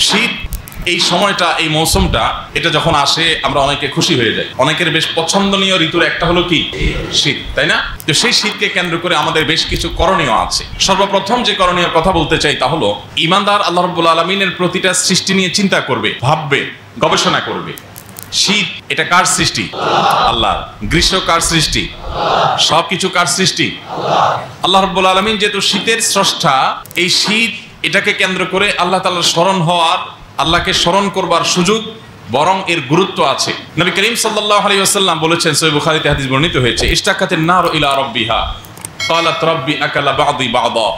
শীত এই সময়টা, এই মৌসুমটা, এটা যখন আসে আমরা অনেকে খুশি হয়ে যাই। অনেকের বেশ পছন্দনীয় ঋতুর একটা হলো কি শীত, তাই না? তো সেই শীতকে কেন্দ্র করে আমাদের বেশ কিছু করণীয় আছে। সর্বপ্রথম যে করণীয় কথা বলতে চাই তা হলো ঈমানদার আল্লাহ রাব্বুল আলামিনের প্রতিটা সৃষ্টি নিয়ে চিন্তা করবে, ভাববে, গবেষণা করবে। শীত এটা কার সৃষ্টি? আল্লাহ। গ্রীষ্ম কার সৃষ্টি? সবকিছু কার সৃষ্টি? আল্লাহ রাব্বুল আলামিন যেহেতু শীতের স্রষ্টা, এই শীত এটাকে কেন্দ্র করে আল্লাহ তাআলার স্মরণ হওয়ার, আল্লাহকে স্মরণ করবার সুযোগ, বরং এর গুরুত্ব আছে। নবী করিম সাল্লাল্লাহু আলাইহি ওয়াসাল্লাম বলেছেন, সহিহ বুখারীতে হাদিস বর্ণিত হয়েছে, ইশতাকাতিন নারু ইলা রাব্বিহা ক্বালাত রাব্বি আকালা বা'দি বা'দা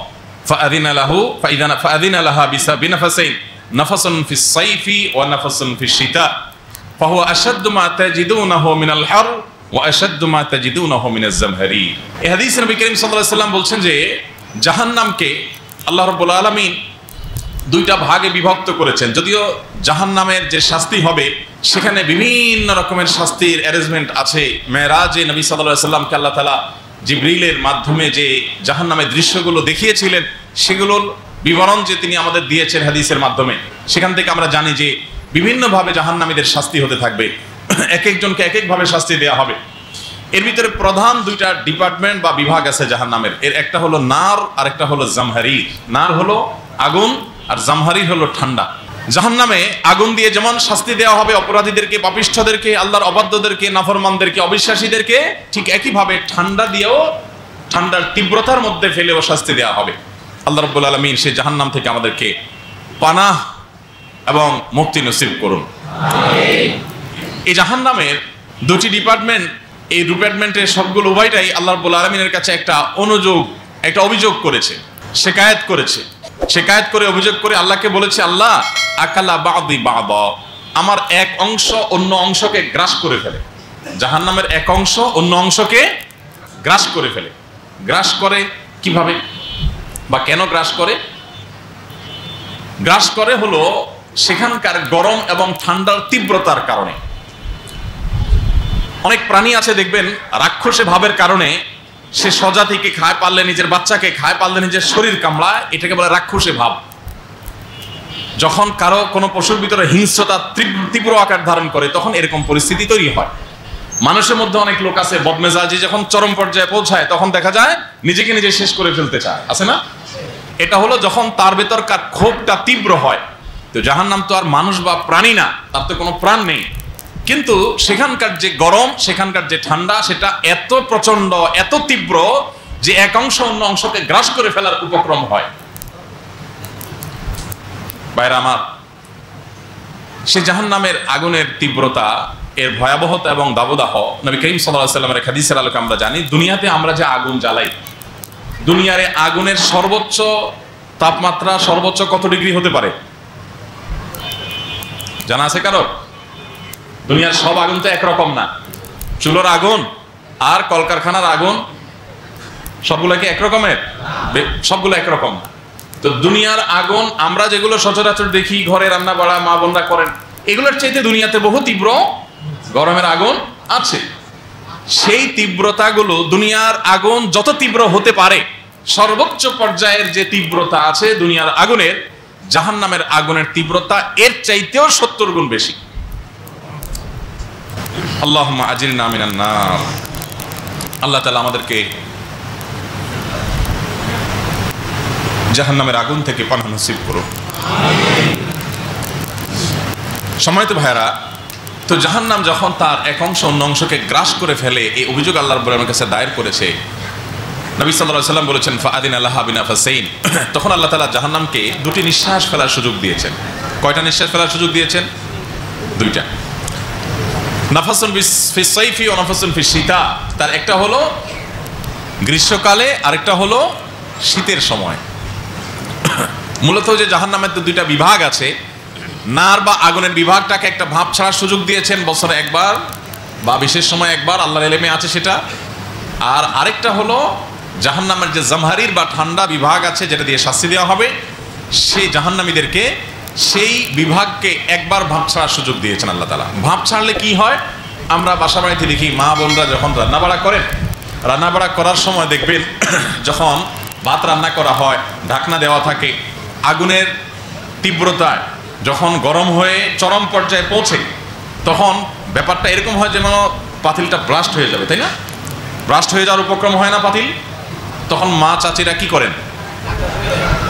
ফাআযিনা লাহা বিনাফাসাইন নাফাসুন ফিস সাইফি ওয়া নাফাসুন ফিশ শিতা ফাহুয়া আশাদ্দু মা তাজিদুনাহু মিনাল হার ওয়া আশাদ্দু মা তাজিদুনাহু মিনাজ জামহারির। এই হাদিসে নবী করিম সাল্লাল্লাহু আলাইহি ওয়াসাল্লাম বলছেন যে জাহান্নামকে আল্লাহ রাব্বুল আলামিন দুইটা ভাগে বিভক্ত করেছেন। যদিও জাহান্নামের যে শাস্তি হবে সেখানে বিভিন্ন রকমের শাস্তির অ্যারেঞ্জমেন্ট আছে। মেরাজে নবী সাল্লাল্লাহু আলাইহি ওয়াসাল্লামকে আল্লাহ তাআলা জিবরিলের মাধ্যমে যে জাহান্নামের দৃশ্যগুলো দেখিয়েছিলেন, সেগুলোর বিবরণ যে তিনি আমাদের দিয়েছেন হাদিসের মাধ্যমে, সেখান থেকে আমরা জানি যে বিভিন্নভাবে জাহান্নামীদের শাস্তি হতে থাকবে। এক একজনকে এক একভাবে শাস্তি দেওয়া হবে। এর ভিতরে প্রধান দুইটা ডিপার্টমেন্ট বা বিভাগ আছে জাহান্নামের। এর একটা হলো নার আর একটা হলো জামহারির। নার হলো আগুন আর জামহারির হলো ঠান্ডা। জাহান্নামে আগুন দিয়ে যেমন শাস্তি দেওয়া হবে অপরাধীদেরকে, পাপিষ্ঠদেরকে, আল্লাহর অবাধ্যদেরকে, নাফরমানদেরকে, অবিশ্বাসীদেরকে, ঠিক একইভাবে ঠান্ডা দিয়েও, ঠান্ডার তীব্রতার মধ্যে ফেলেও শাস্তি দেওয়া হবে। আল্লাহ রাব্বুল আলামিন সেই জাহান্নাম থেকে আমাদেরকে পানাহ এবং মুক্তি নসিব করুন। এই জাহান্নামের দুটি ডিপার্টমেন্ট, এই ডিপার্টমেন্টের সবগুলো উভয়টাই আল্লাহ রাব্বুল আলামিনের কাছে একটা অভিযোগ করেছে, শিকায়েত করেছে। শিকায়েত করে, অভিযোগ করে আল্লাহকে বলেছে, আল্লাহ আকালা বা'দি বা'দা, আমার এক অংশ অন্য অংশকে গ্রাস করে ফেলে। জাহান্নামের এক অংশ অন্য অংশকে গ্রাস করে ফেলে। গ্রাস করে কিভাবে বা কেন গ্রাস করে? গ্রাস করে হলো সেখানকার গরম এবং ঠান্ডার তীব্রতার কারণে। অনেক প্রাণী আছে দেখবেন, রাক্ষসে ভাবের কারণে সে স্বজাতিকে খায়, পারলে নিজের বাচ্চাকে খায়, পারলে নিজের শরীর কামড়ায়, এটাকে বলে রাক্ষসে ভাব। যখন কারো কোনো পশুর ভিতরে হিংস্রতা তীব্র আকার ধারণ করে, তখন এরকম পরিস্থিতি তৈরি হয়। মানুষের মধ্যে অনেক লোক আছে বদমেজাজি, যখন চরম পর্যায়ে পৌঁছায় তখন দেখা যায় নিজেকে নিজে শেষ করে ফেলতে চায়, আছে না? এটা হলো যখন তার ভেতরকার ক্ষোভটা তীব্র হয়। তো জাহান্নাম তো আর মানুষ বা প্রাণী না, তার তো কোনো প্রাণ নেই, কিন্তু সেখানকার যে গরম, সেখানকার যে ঠান্ডা, সেটা এত প্রচন্ড, এত তীব্র যে এক অংশ অন্য অংশকে গ্রাস করে ফেলার উপক্রম হয়। ভাইরা আমার, সে জাহান্নামের আগুনের তীব্রতা, এর ভয়াবহতা এবং দাবদাহ নবী করিম সাল্লাল্লাহু আলাইহি ওয়াসাল্লামের হাদিসের আলোকে আমরা জানি। দুনিয়াতে আমরা যে আগুন জ্বালাই, দুনিয়ারে আগুনের সর্বোচ্চ তাপমাত্রা সর্বোচ্চ কত ডিগ্রি হতে পারে জানা আছে কারো? দুনিয়ার সব আগুন তো একরকম না। চুলোর আগুন আর কলকারখানার আগুন সবগুলো কি একরকমের? সবগুলো একরকম না। তো দুনিয়ার আগুন আমরা যেগুলো সচরাচর দেখি, ঘরে রান্না বাড়া মা বোনরা করেন, এগুলোর চাইতে দুনিয়াতে বহু তীব্র গরমের আগুন আছে। সেই তীব্রতাগুলো, দুনিয়ার আগুন যত তীব্র হতে পারে, সর্বোচ্চ পর্যায়ের যে তীব্রতা আছে দুনিয়ার আগুনের, জাহান্নামের আগুনের তীব্রতা এর চাইতেও 70 গুণ বেশি। আল্লাহুম্মা আজিরনা মিনান নার। আল্লাহ তাআলা আমাদেরকে জাহান্নামের আগুন থেকে পানাহ নসিব করুন। সম্মানিত ভাইরা, তো জাহান্নাম যখন তার এক অংশ অন্য অংশকে গ্রাস করে ফেলে, এই অভিযোগ আল্লাহ রাব্বুল আলামিনের কাছে দায়ের করেছে। নবী সাল্লাল্লাহু আলাইহি ওয়াসাল্লাম বলেছেন, ফাআদিনা লাহা বিনাফাসাইন। তখন আল্লাহ তাআলা জাহান্নামকে দুটি নিঃশ্বাস ফেলার সুযোগ দিয়েছেন। কয়টা নিঃশ্বাস ফেলার সুযোগ দিয়েছেন? দুইটা। নাফাসুন ফিস সাইফি ওয়া নাফাসুন ফিশ শিতা। তার একটা হলো গ্রীষ্মকালে, আরেকটা হলো শীতের সময়। মূলত যে জাহান্নামের তো দুইটা বিভাগ আছে, নার বা আগুনের বিভাগটাকে একটা ভাব ছাড়ার সুযোগ দিয়েছেন বছরে একবার বা বিশেষ সময় একবার, আল্লাহর ইলমে আছে সেটা। আর আরেকটা হলো জাহান্নামের যে জামহারির বা ঠান্ডা বিভাগ আছে, যেটা দিয়ে শাস্তি দেওয়া হবে, সেই জাহান্নামীদেরকে সেই বিভাগকে একবার ভাব ছাড়ার সুযোগ দিয়েছেন আল্লাহ তাআলা। ভাব ছাড়লে কি হয়? আমরা বাসা বাড়িতে দেখি মা বোনরা যখন রান্নাবাড়া করেন, রান্নাবাড়া করার সময় দেখবেন যখন ভাত রান্না করা হয়, ঢাকনা দেওয়া থাকে, আগুনের তীব্রতায় যখন গরম হয়ে চরম পর্যায়ে পৌঁছে তখন ব্যাপারটা এরকম হয় যেন পাতিলটা ব্লাস্ট হয়ে যাবে, তাই না? ব্লাস্ট হয়ে যাওয়ার উপক্রম হয় না পাতিল? তখন মা চাচিরা কি করেন?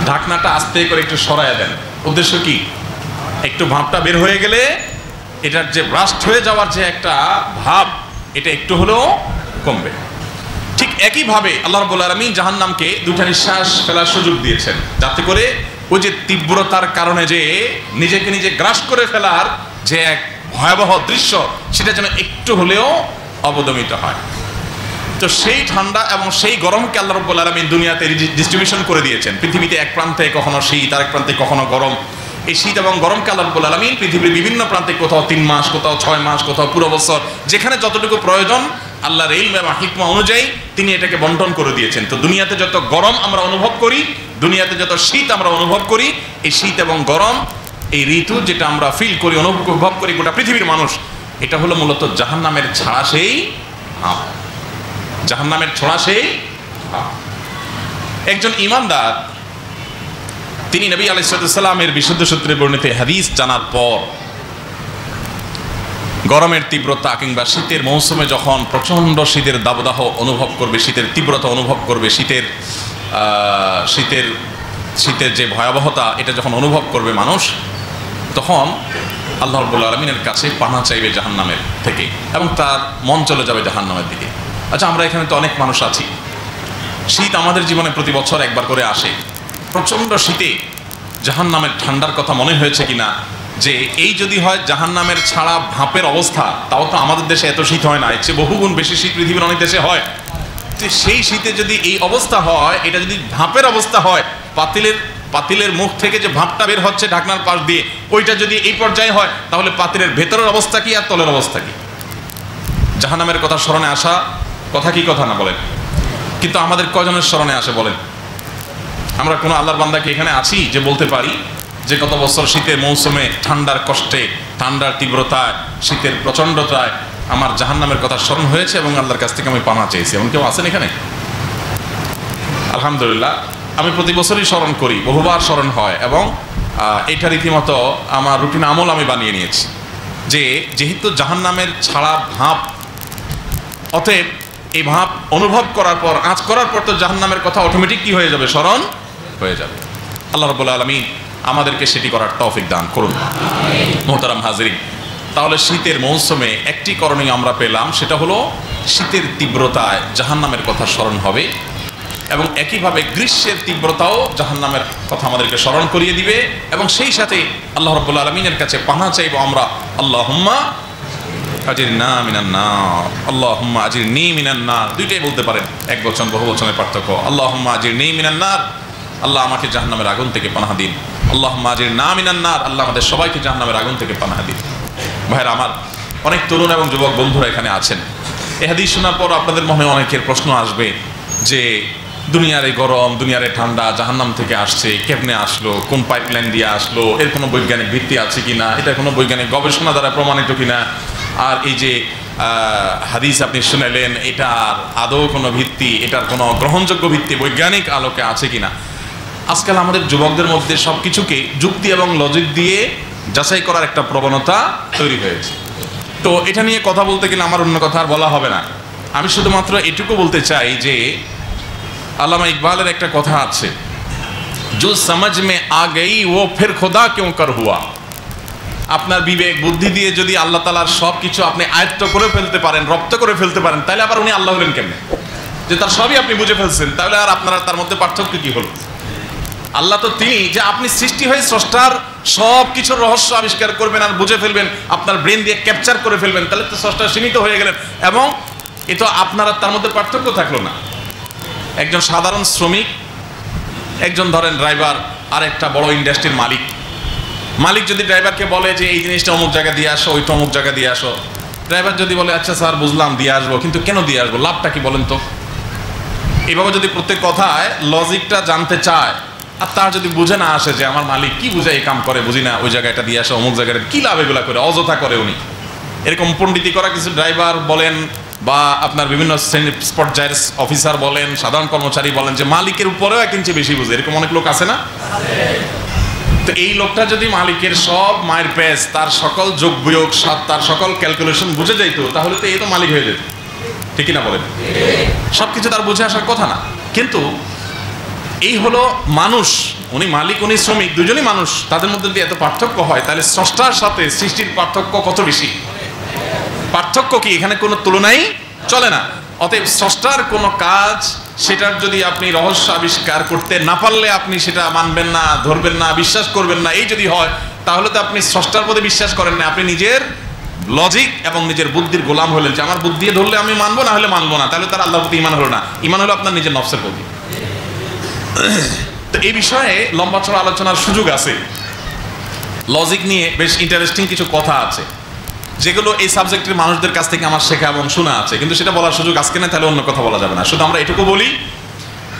ঢাকনাটা আস্তে করে একটু সরায় দেন। উদ্দেশ্য কি? একটু ভাবটা বের হয়ে গেলে এটার যে ব্লাস্ট হয়ে যাওয়ার যে একটা ভাব, এটা একটু হলেও কমবে। ঠিক একইভাবে আল্লাহ রাব্বুল আলামিন জাহান্নামকে দুইটা নিঃশ্বাস ফেলার সুযোগ দিয়েছেন, যাতে করে ওই যে তীব্রতার কারণে যে নিজেকে নিজে গ্রাস করে ফেলার যে এক ভয়াবহ দৃশ্য, সেটা যেন একটু হলেও অবদমিত হয়। তো সেই ঠান্ডা এবং সেই গরমকে আল্লাহ রাব্বুল আলামিন দুনিয়াতে ডিস্ট্রিবিউশন করে দিয়েছেন। পৃথিবীতে এক প্রান্তে কখনো শীত, আরেক প্রান্তে কখনো গরম। এই শীত এবং গরমকে আল্লাহ রাব্বুল আলামিন পৃথিবীর বিভিন্ন প্রান্তে কোথাও 3 মাস, কোথাও 6 মাস, কোথাও পুরো বছর, যেখানে যতটুকু প্রয়োজন আল্লাহর ইলম এবং হিকমা অনুযায়ী তিনি এটাকে বন্টন করে দিয়েছেন। তো দুনিয়াতে যত গরম আমরা অনুভব করি, দুনিয়াতে যত শীত আমরা অনুভব করি, এই শীত এবং গরম, এই ঋতু যেটা আমরা ফিল করি, অনুভব করি গোটা পৃথিবীর মানুষ, এটা হলো মূলত জাহান্নামের ছাড়া সেই ভাব। জাহান্নামের ছোঁয়া সেই ভাব। একজন ঈমানদার তিনি নবী আলাইহিস সালামের বিশুদ্ধ সূত্রে বর্ণিত হাদিস জানার পর গরমের তীব্রতা কিংবা শীতের মৌসুমে যখন প্রচণ্ড শীতের দাবদাহ অনুভব করবে, শীতের তীব্রতা অনুভব করবে, শীতের যে ভয়াবহতা এটা যখন অনুভব করবে মানুষ, তখন আল্লাহ রাব্বুল আলামিনের কাছে পানাহ চাইবে জাহান্নামের থেকে এবং তার মন চলে যাবে জাহান্নামের দিকে। আচ্ছা, আমরা এখানে তো অনেক মানুষ আছি, শীত আমাদের জীবনে প্রতি বছর একবার করে আসে। প্রচণ্ড শীতে জাহান্নামের ঠান্ডার কথা মনে হয়েছে কিনা যে এই যদি হয় জাহান্নামের ছাড়া ভাপের অবস্থা, তাও তো আমাদের দেশে এত শীত হয় না, এর চেয়ে বহুগুণ বেশি শীত পৃথিবীর অনেক দেশে হয়। তো সেই শীতে যদি এই অবস্থা হয়, এটা যদি ভাপের অবস্থা হয়, পাতিলের মুখ থেকে যে ভাপটা বের হচ্ছে ঢাকনার পাশ দিয়ে, ওইটা যদি এই পর্যায়ে হয়, তাহলে পাতিলের ভেতরের অবস্থা কি আর তলের অবস্থা কি? জাহান্নামের কথা স্মরণে আসা কথা কি কথা না বলেন? কিন্তু আমাদের কয়জনের স্মরণে আসে বলেন? আমরা কোনো আল্লাহর বান্দা কি এখানে আছি যে বলতে পারি যে গত বছর শীতের মৌসুমে ঠান্ডার কষ্টে, ঠান্ডার তীব্রতায়, শীতের প্রচণ্ডতায় আমার জাহান্নামের কথা স্মরণ হয়েছে এবং আল্লাহর কাছ থেকে আমি পানাহ চেয়েছি? এমন কেউ আছেন এখানে? আলহামদুলিল্লাহ, আমি প্রতি বছরই স্মরণ করি, বহুবার স্মরণ হয় এবং এটা রীতিমতো আমার রুটিন আমল আমি বানিয়ে নিয়েছি যে যেহেতু জাহান্নামের ছাড়া ভাব, অতএব এই ভাব অনুভব করার পর, আঁচ করার পর তো জাহান্নামের কথা অটোমেটিক কি হয়ে যাবে? স্মরণ হয়ে যাবে। আল্লাহ রাব্বুল আলামিন আমাদেরকে সেটি করার তৌফিক দান করুন। মুহতারাম হাজিরিন, তাহলে শীতের মৌসুমে একটি করণীয় আমরা পেলাম, সেটা হলো শীতের তীব্রতায় জাহান্নামের কথা স্মরণ হবে এবং একইভাবে গ্রীষ্মের তীব্রতাও জাহান্নামের কথা আমাদেরকে স্মরণ করিয়ে দিবে এবং সেই সাথে আল্লাহ রাব্বুল আলামিনের কাছে পানাহ চাইবো আমরা, আল্লাহুম্মা আজিরনা মিনান নার, আল্লাহুম্মা আজিরনি মিনান নার। দুইটাই বলতে পারেন, এক বচন বহু বচনের পার্থক্য। আল্লাহুম্মা আজিরনি মিনান নার, আল্লাহ আমাকে জাহান্নামের আগুন থেকে পানাহ দিন। আল্লাহুম্মা আজিরনা মিনান নার, আল্লাহ আমাদের সবাইকে জাহান্নামের আগুন থেকে পানাহ দিন। ভাইরা আমার, অনেক তরুণ এবং যুবক বন্ধুরা এখানে আছেন। এই হাদিস শোনার পর আপনাদের মনে অনেকের প্রশ্ন আসবে যে দুনিয়ার এই গরম, দুনিয়ার এই ঠান্ডা জাহান্নাম থেকে আসছে, কেমনে আসলো, কোন পাইপলাইন দিয়ে আসলো, এর কোনো বৈজ্ঞানিক ভিত্তি আছে কিনা, এটা কোনো বৈজ্ঞানিক গবেষণা দ্বারা প্রমাণিত কিনা, আর এই যে হাদিস আপনি শুনালেন এটার আদৌ কোনো ভিত্তি, এটার কোনো গ্রহণযোগ্য ভিত্তি বৈজ্ঞানিক আলোকে আছে কিনা। আজকাল আমাদের যুবকদের মধ্যে সব কিছুকে যুক্তি এবং লজিক দিয়ে যাচাই করার একটা প্রবণতা তৈরি হয়েছে। তো এটা নিয়ে কথা বলতে গেলে আমার অন্য কথা আর বলা হবে না। আমি শুধুমাত্র এটুকু বলতে চাই যে আল্লামা ইকবালের একটা কথা আছে, जो समझ में आ गई वो फिर खुदा क्यों कर हुआ। আপনার বিবেক বুদ্ধি দিয়ে যদি আল্লাহ তাআলার সব কিছু আপনি আয়ত্ত করে ফেলতে পারেন, রপ্ত করে ফেলতে পারেন, তাহলে আবার উনি আল্লাহ হলেন কেমনে? যে তার সবই আপনি বুঝে ফেলছেন, তাহলে আর আপনার তার মধ্যে পার্থক্য কি হলো? আল্লাহ তো তিনি যে আপনি সৃষ্টি হয়ে স্রষ্টার সব কিছুর রহস্য আবিষ্কার করবেন আর বুঝে ফেলবেন, আপনার ব্রেন দিয়ে ক্যাপচার করে ফেলবেন, তাহলে তো স্রষ্টা সীমিত হয়ে গেলেন এবং এ তো আপনার আর তার মধ্যে পার্থক্য থাকলো না। একজন সাধারণ শ্রমিক, একজন ধরেন ড্রাইভার, আর একটা বড় ইন্ডাস্ট্রির মালিক। মালিক যদি ড্রাইভারকে বলে যে এই জিনিসটা অমুক জায়গা দিয়ে আসো, ওইটা অমুক জায়গা দিয়ে আসো, ড্রাইভার যদি বলে আচ্ছা স্যার বুঝলাম দিয়ে আসবো, কিন্তু কেন দিয়ে আসবো, লাভটা কি বলেন তো? এইভাবে যদি প্রত্যেক কথায় লজিকটা জানতে চায় আর তার যদি বুঝে না আসে যে আমার মালিক কি বুঝে এই কাম করে, বুঝি না, ওই জায়গাটা দিয়ে আসো, অমুক জায়গাটা কি লাভ, এগুলা করে অযথা করে উনি। এরকম পণ্ডিতি করা কিছু ড্রাইভার বলেন বা আপনার বিভিন্ন পর্যায়ের অফিসার বলেন, সাধারণ কর্মচারী বলেন যে মালিকের উপরেও 1 ইঞ্চি বেশি বুঝে, এরকম অনেক লোক আছে না? তো এই লোকটা যদি মালিকের সব মায়ের পেজ, তার সকল যোগ বিয়োগ, তার সকল ক্যালকুলেশন বুঝে যাইতো, তাহলে তো এই তো মালিক হয়ে যেত, ঠিক কিনা বলেন? সবকিছু তার বুঝে আসার কথা না। কিন্তু এই হলো মানুষ, উনি মালিক উনি শ্রমিক, দুজনই মানুষ, তাদের মধ্যে যদি এত পার্থক্য হয়, তাহলে স্রষ্টার সাথে সৃষ্টির পার্থক্য কত বেশি। পার্থক্য কি, এখানে কোনো তুলনাই চলে না। অতএব স্রষ্টার কোনো কাজ, সেটার যদি আপনি রহস্য আবিষ্কার করতে না পারলে আপনি সেটা মানবেন না, ধরবেন না, বিশ্বাস করবেন না, এই যদি হয়, তাহলে তো আপনি স্রষ্টার প্রতি বিশ্বাস করেন না, আপনি নিজের লজিক এবং নিজের বুদ্ধির গোলাম হলেন, যে আমার বুদ্ধি ধরলে আমি মানবো, না হলে মানবো না। তাহলে তার আল্লাহর প্রতি ঈমান হলো না, ঈমান হলো আপনার নিজের নফসের প্রতি। তো এই বিষয়ে লম্বা চড়া আলোচনার সুযোগ আছে। লজিক নিয়ে বেশ ইন্টারেস্টিং কিছু কথা আছে, যেগুলো এই সাবজেক্টের মানুষদের কাছ থেকে আমার শেখা এবং শোনা আছে, কিন্তু সেটা বলার সুযোগ আজকে না, তাহলে অন্য কথা বলা যাবে না। শুধু আমরা এটুকু বলি,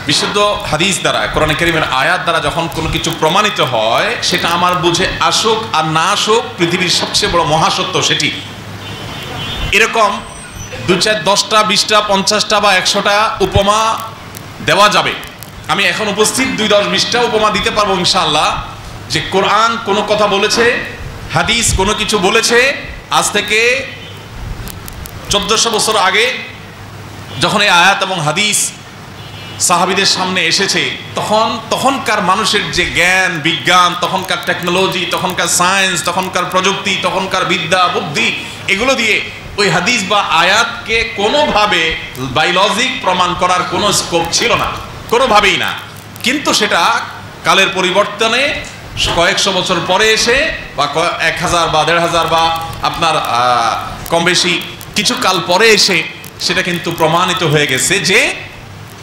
বিশুদ্ধ হাদিস দ্বারা, কোরআন কারীমের আয়াত দ্বারা যখন কোনো কিছু প্রমাণিত হয়, সেটা আমার বুঝে আসুক আর না আসুক, পৃথিবীর সবচেয়ে বড় মহাসত্য সেটি। এরকম 2, 4, 10টা, 20টা, 50টা বা 100টা উপমা দেওয়া যাবে। আমি এখন উপস্থিত 2, 10, 20টা উপমা দিতে পারবো ইনশাআল্লাহ, যে কোরআন কোনো কথা বলেছে, হাদিস কোনো কিছু বলেছে, আজ থেকে 1400 বছর আগে যখন এই আয়াত এবং হাদিস সাহাবীদের সামনে এসেছে, তখনকার মানুষের যে জ্ঞান বিজ্ঞান, তখনকার টেকনোলজি, তখনকার সায়েন্স, তখনকার প্রযুক্তি, তখনকার বিদ্যা বুদ্ধি, এগুলো দিয়ে ওই হাদিস বা আয়াতকে কোনোভাবে বায়োলজিক প্রমাণ করার কোনো স্কোপ ছিল না, কোনোভাবেই না। কিন্তু সেটা কালের পরিবর্তনে কয়েকশো বছর পরে এসে, বা 1000 বা 1500 বা আপনার কম বেশি কিছু কাল পরে এসে সেটা কিন্তু প্রমাণিত হয়ে গেছে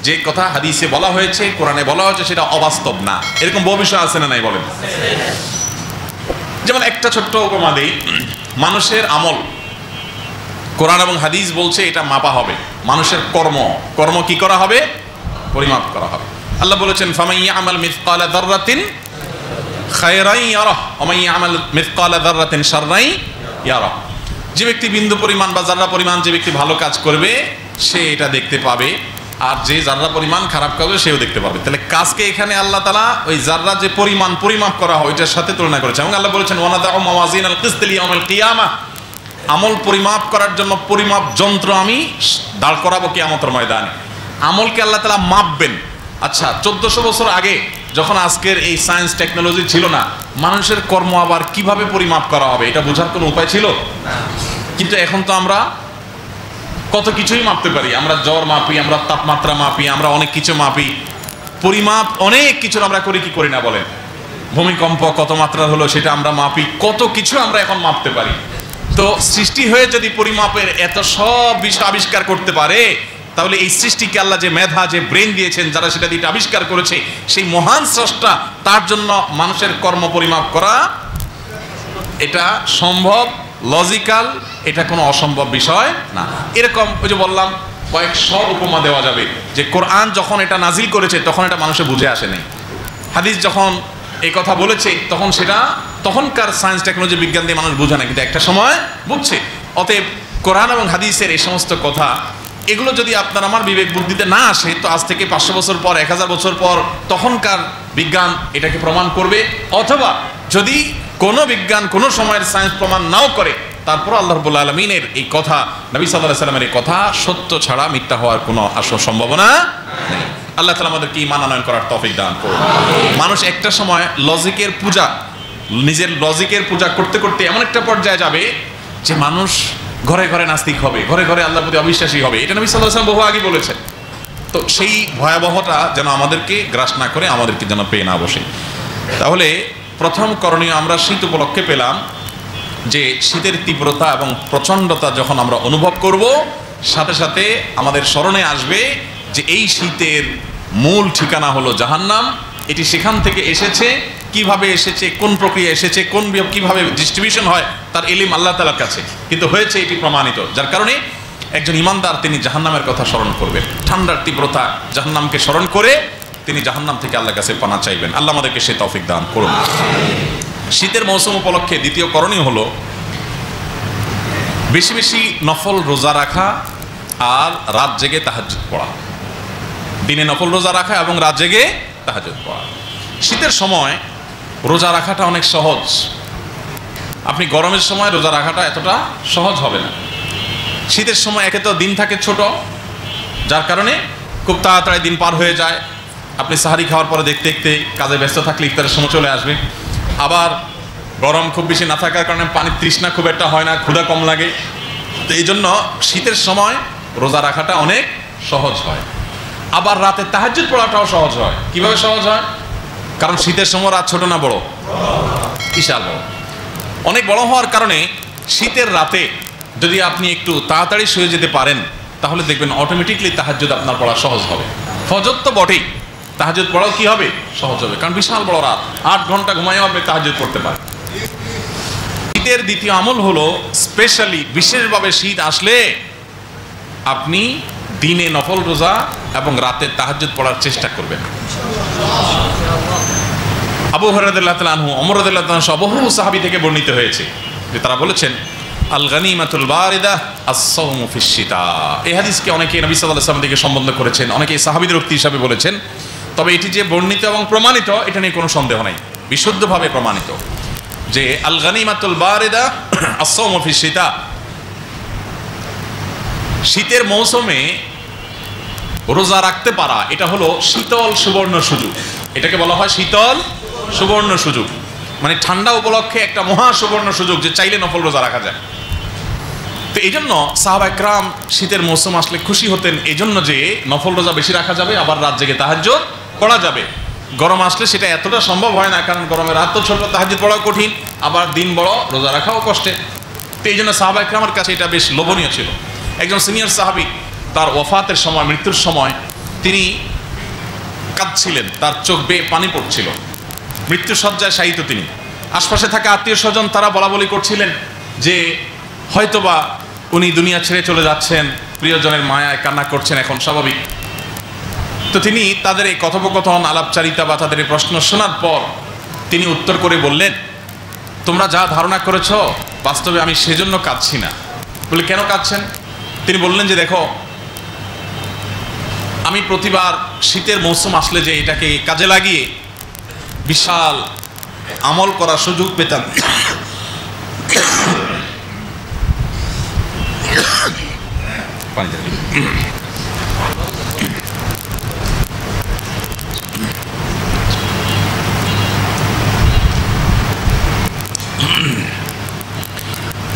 যে কথা হাদিসে বলা হয়েছে, কোরআনে বলা হয়েছে, সেটা অবাস্তব না। এরকম বহু বিষয় আছে না নাই বলেন? যেমন একটা ছোট্ট উপমা দেই, মানুষের আমল, কোরআন এবং হাদিস বলছে এটা মাপা হবে। মানুষের কর্ম কি করা হবে? পরিমাপ করা হবে। আল্লাহ বলেছেন, ফামান ইয়ামাল মিসকালা যাররাতিন খায়রান ইয়ারাহ ওয়া মান ইয়ামাল মিসকালা যাররাতিন শাররান ইয়ারাহ। যে ব্যক্তি বিন্দু পরিমাণ বা জাররা পরিমাণ যে ব্যক্তি ভালো কাজ করবে, সে এটা দেখতে পাবে, আর যে জাররা পরিমাণ খারাপ করবে সেও দেখতে পাবে। তাহলে কাজকে এখানে আল্লাহ তাআলা ওই জাররা যে পরিমাণ পরিমাপ করা হয় ওইটার সাথে তুলনা করেছে। এবং আল্লাহ বলেছেন, ওয়ানাদাউ মাওয়াজিনাল কিসত লিয়াউমিল কিয়ামাহ, আমল পরিমাপ করার জন্য পরিমাপ যন্ত্র আমি দাঁড় করাবো কিয়ামতের ময়দানে। আমলকে আল্লাহ তাআলা মাপবেন। আচ্ছা, 1400 বছর আগে যখন আজকের এই সায়েন্স টেকনোলজি ছিল না, মানুষের কর্ম আবার কিভাবে পরিমাপ করা হবে এটা বোঝার কোনো উপায় ছিল না। কিন্তু এখন তো আমরা কত কিছুই মাপতে পারি, আমরা জ্বর মাপি, আমরা তাপমাত্রা মাপি, আমরা অনেক কিছু মাপি, পরিমাপ অনেক কিছু আমরা করি, কি করি না বলেন? ভূমিকম্প কত মাত্রার হলো সেটা আমরা মাপি, কত কিছু আমরা এখন মাপতে পারি। তো সৃষ্টি হয়ে যদি পরিমাপের এত সব বিষয় আবিষ্কার করতে পারে, তাহলে এই সৃষ্টিকে আল্লাহ যে মেধা, যে ব্রেন দিয়েছেন, যারা সেটা দিয়ে আবিষ্কার করেছে, সেই মহান স্রষ্টা, তার জন্য মানুষের কর্ম পরিমাপ করা এটা সম্ভব, লজিক্যাল, এটা কোনো অসম্ভব বিষয় না। এরকম ওই যে বললাম, কয়েকশো উপমা দেওয়া যাবে, যে কোরআন যখন এটা নাজিল করেছে তখন এটা মানুষের বুঝে আসেনি, হাদিস যখন এই কথা বলেছে তখন সেটা তখনকার সায়েন্স টেকনোলজি বিজ্ঞান দিয়ে মানুষ বুঝে না, কিন্তু একটা সময় বুঝছে। অতএব কোরআন এবং হাদিসের এই সমস্ত কথা, এগুলো যদি আপনার আমার বিবেক বুদ্ধিতে না আসে, তো আজ থেকে 500 বছর পর, 1000 বছর পর তখনকার বিজ্ঞান এটাকে প্রমাণ করবে। অথবা যদি কোনো বিজ্ঞান কোনো সময়ের সায়েন্স প্রমাণ নাও করে, তারপর আল্লাহ রাব্বুল আলামিনের এই কথা, নবী সাল্লাল্লাহু আলাইহি সাল্লামের এই কথা সত্য ছাড়া মিথ্যা হওয়ার কোনো সম্ভাবনা নেই। আল্লাহ তাআলা আমাদেরকে ঈমান আনয়ন করার তৌফিক দান করুন। মানুষ একটা সময় লজিকের পূজা, নিজের লজিকের পূজা করতে করতে এমন একটা পর্যায়ে যাবে যে মানুষ ঘরে ঘরে নাস্তিক হবে, ঘরে ঘরে আল্লাহর প্রতি অবিশ্বাসী হবে। এটা নবী সাল্লাল্লাহু আলাইহি ওয়াসাল্লাম বহু আগে বলেছেন। তো সেই ভয়াবহতা যেন আমাদেরকে গ্রাস না করে, আমাদেরকে যেন পেয়ে না বসে। তাহলে প্রথম করণীয় আমরা শীত উপলক্ষে পেলাম যে শীতের তীব্রতা এবং প্রচণ্ডতা যখন আমরা অনুভব করব, সাথে সাথে আমাদের স্মরণে আসবে যে এই শীতের মূল ঠিকানা হলো জাহান্নাম। এটি সেখান থেকে এসেছে, কিভাবে এসেছে, কোন প্রক্রিয়া এসেছে, কিভাবে ডিস্ট্রিবিউশন হয়, তার ইলম আল্লাহ তাআলার কাছে, কিন্তু হয়েছে এটি প্রমাণিত। যার কারণে একজন ইমানদার তিনি জাহান্নামের কথা স্মরণ করবেন, ঠান্ডার তীব্রতা, জাহান্নামকে স্মরণ করে তিনি জাহান্নাম থেকে আল্লাহর কাছে পানা চাইবেন। আল্লাহ আমাদেরকে সে তৌফিক দান করুন। শীতের মৌসুম উপলক্ষে দ্বিতীয় করণীয় হলো বেশি বেশি নফল রোজা রাখা আর রাত জেগে তাহাজ্জুদ পড়া। দিনে নফল রোজা রাখা এবং রাত জেগে তাহাজ্জুদ পড়া। শীতের সময় রোজা রাখাটা অনেক সহজ। আপনি গরমের সময় রোজা রাখাটা এতটা সহজ হবে না। শীতের সময় একে তো দিন থাকে ছোট, যার কারণে খুব তাড়াতাড়ি দিন পার হয়ে যায়। আপনি সাহারি খাওয়ার পরে দেখতে দেখতে কাজে ব্যস্ত থাকলে ইফতারের সময় চলে আসবে। আবার গরম খুব বেশি না থাকার কারণে পানির তৃষ্ণা খুব একটা হয় না, ক্ষুধা কম লাগে। তো এই জন্য শীতের সময় রোজা রাখাটা অনেক সহজ হয়। আবার রাতে তাহাজ্জুদ পড়াটাও সহজ হয়। কিভাবে সহজ হয়? কারণ শীতের সময় রাত ছোট না বড়? বিশাল বড়। অনেক বড় হওয়ার কারণে শীতের রাতে যদি আপনি একটু তাড়াতাড়ি শুয়ে যেতে পারেন, তাহলে দেখবেন অটোমেটিকলি তাহাজ্জুদ আপনার পড়া সহজ হবে। ফজর তো বটেই, তাহাজ্জুদ পড়াও কি হবে? সহজ হবে। কারণ বিশাল বড় রাত, 8 ঘন্টা ঘুমাইও আপনি তাহাজ্জুদ পড়তে পারেন। শীতের দ্বিতীয় আমল হলো, স্পেশালি বিশেষভাবে শীত আসলে আপনি দিনে নফল রোজা এবং রাতে তাহাজ্জুদ পড়ার চেষ্টা করবেন। আবু হুরায়রা রাদিয়াল্লাহু তাআলা আনহু, ওমর রাদিয়াল্লাহু তাআলা সহ বহু সাহাবী থেকে বর্ণিত হয়েছে যে তারা বলেছেন, আল গনিমাতুল বারিদা আস-সাওমু ফিশ শিতা। এই হাদিসকে অনেকে নবী সাল্লাল্লাহু আলাইহি ওয়াসাল্লাম থেকে সম্বন্ধ করেছেন, অনেকে সাহাবীদের উক্তি হিসাবে বলেছেন। তবে এটি যে বর্ণিত এবং প্রমাণিত, এটা নিয়ে কোনো সন্দেহ নাই, বিশুদ্ধভাবে প্রমাণিত যে আল গনিমাতুল বারিদা আস-সাওমু ফিশ শিতা, শীতের মৌসুমে রোজা রাখতে পারা এটা হলো শীতল সুবর্ণ সুযোগ। এটাকে বলা হয় শীতল সুবর্ণ সুযোগ, মানে ঠান্ডা উপলক্ষে একটা মহা সুবর্ণ সুযোগ যে চাইলে নফল রোজা রাখা যায়। তো এই জন্য সাহাবা একরাম শীতের মৌসুম আসলে খুশি হতেন, এই জন্য যে নফল রোজা বেশি রাখা যাবে, আবার রাত জেগে তাহাজ্জুদ পড়া যাবে। গরম আসলে সেটা এতটা সম্ভব হয় না, কারণ গরমে রাত তো ছোট, তাহাজ্জুদ পড়াও কঠিন, আবার দিন বড়, রোজা রাখাও কষ্টে। তো এই জন্য সাহাবা একরামের কাছে এটা বেশ লোভনীয় ছিল। একজন সিনিয়র সাহাবী তার ওয়াফাতের সময়, মৃত্যুর সময় তিনি কাঁদছিলেন, তার চোখ বেয়ে পানি পড়ছিল, মৃত্যুসজ্জায় শায়িত তিনি। আশপাশে থাকা আত্মীয় স্বজন তারা বলা বলি করছিলেন যে হয়তোবা উনি দুনিয়া ছেড়ে চলে যাচ্ছেন, প্রিয়জনের মায়ায় কান্না করছেন, এখন স্বাভাবিক। তো তিনি তাদের এই কথোপকথন, আলাপচারিতা বা তাদের এই প্রশ্ন শোনার পর তিনি উত্তর করে বললেন, তোমরা যা ধারণা করেছ বাস্তবে আমি সেজন্য কাঁদছি না। বলে, কেন কাঁদছেন? তিনি বললেন যে দেখো, আমি প্রতিবার শীতের মৌসুম আসলে যে এটাকে কাজে লাগিয়ে বিশাল আমল করার সুযোগ পেতাম,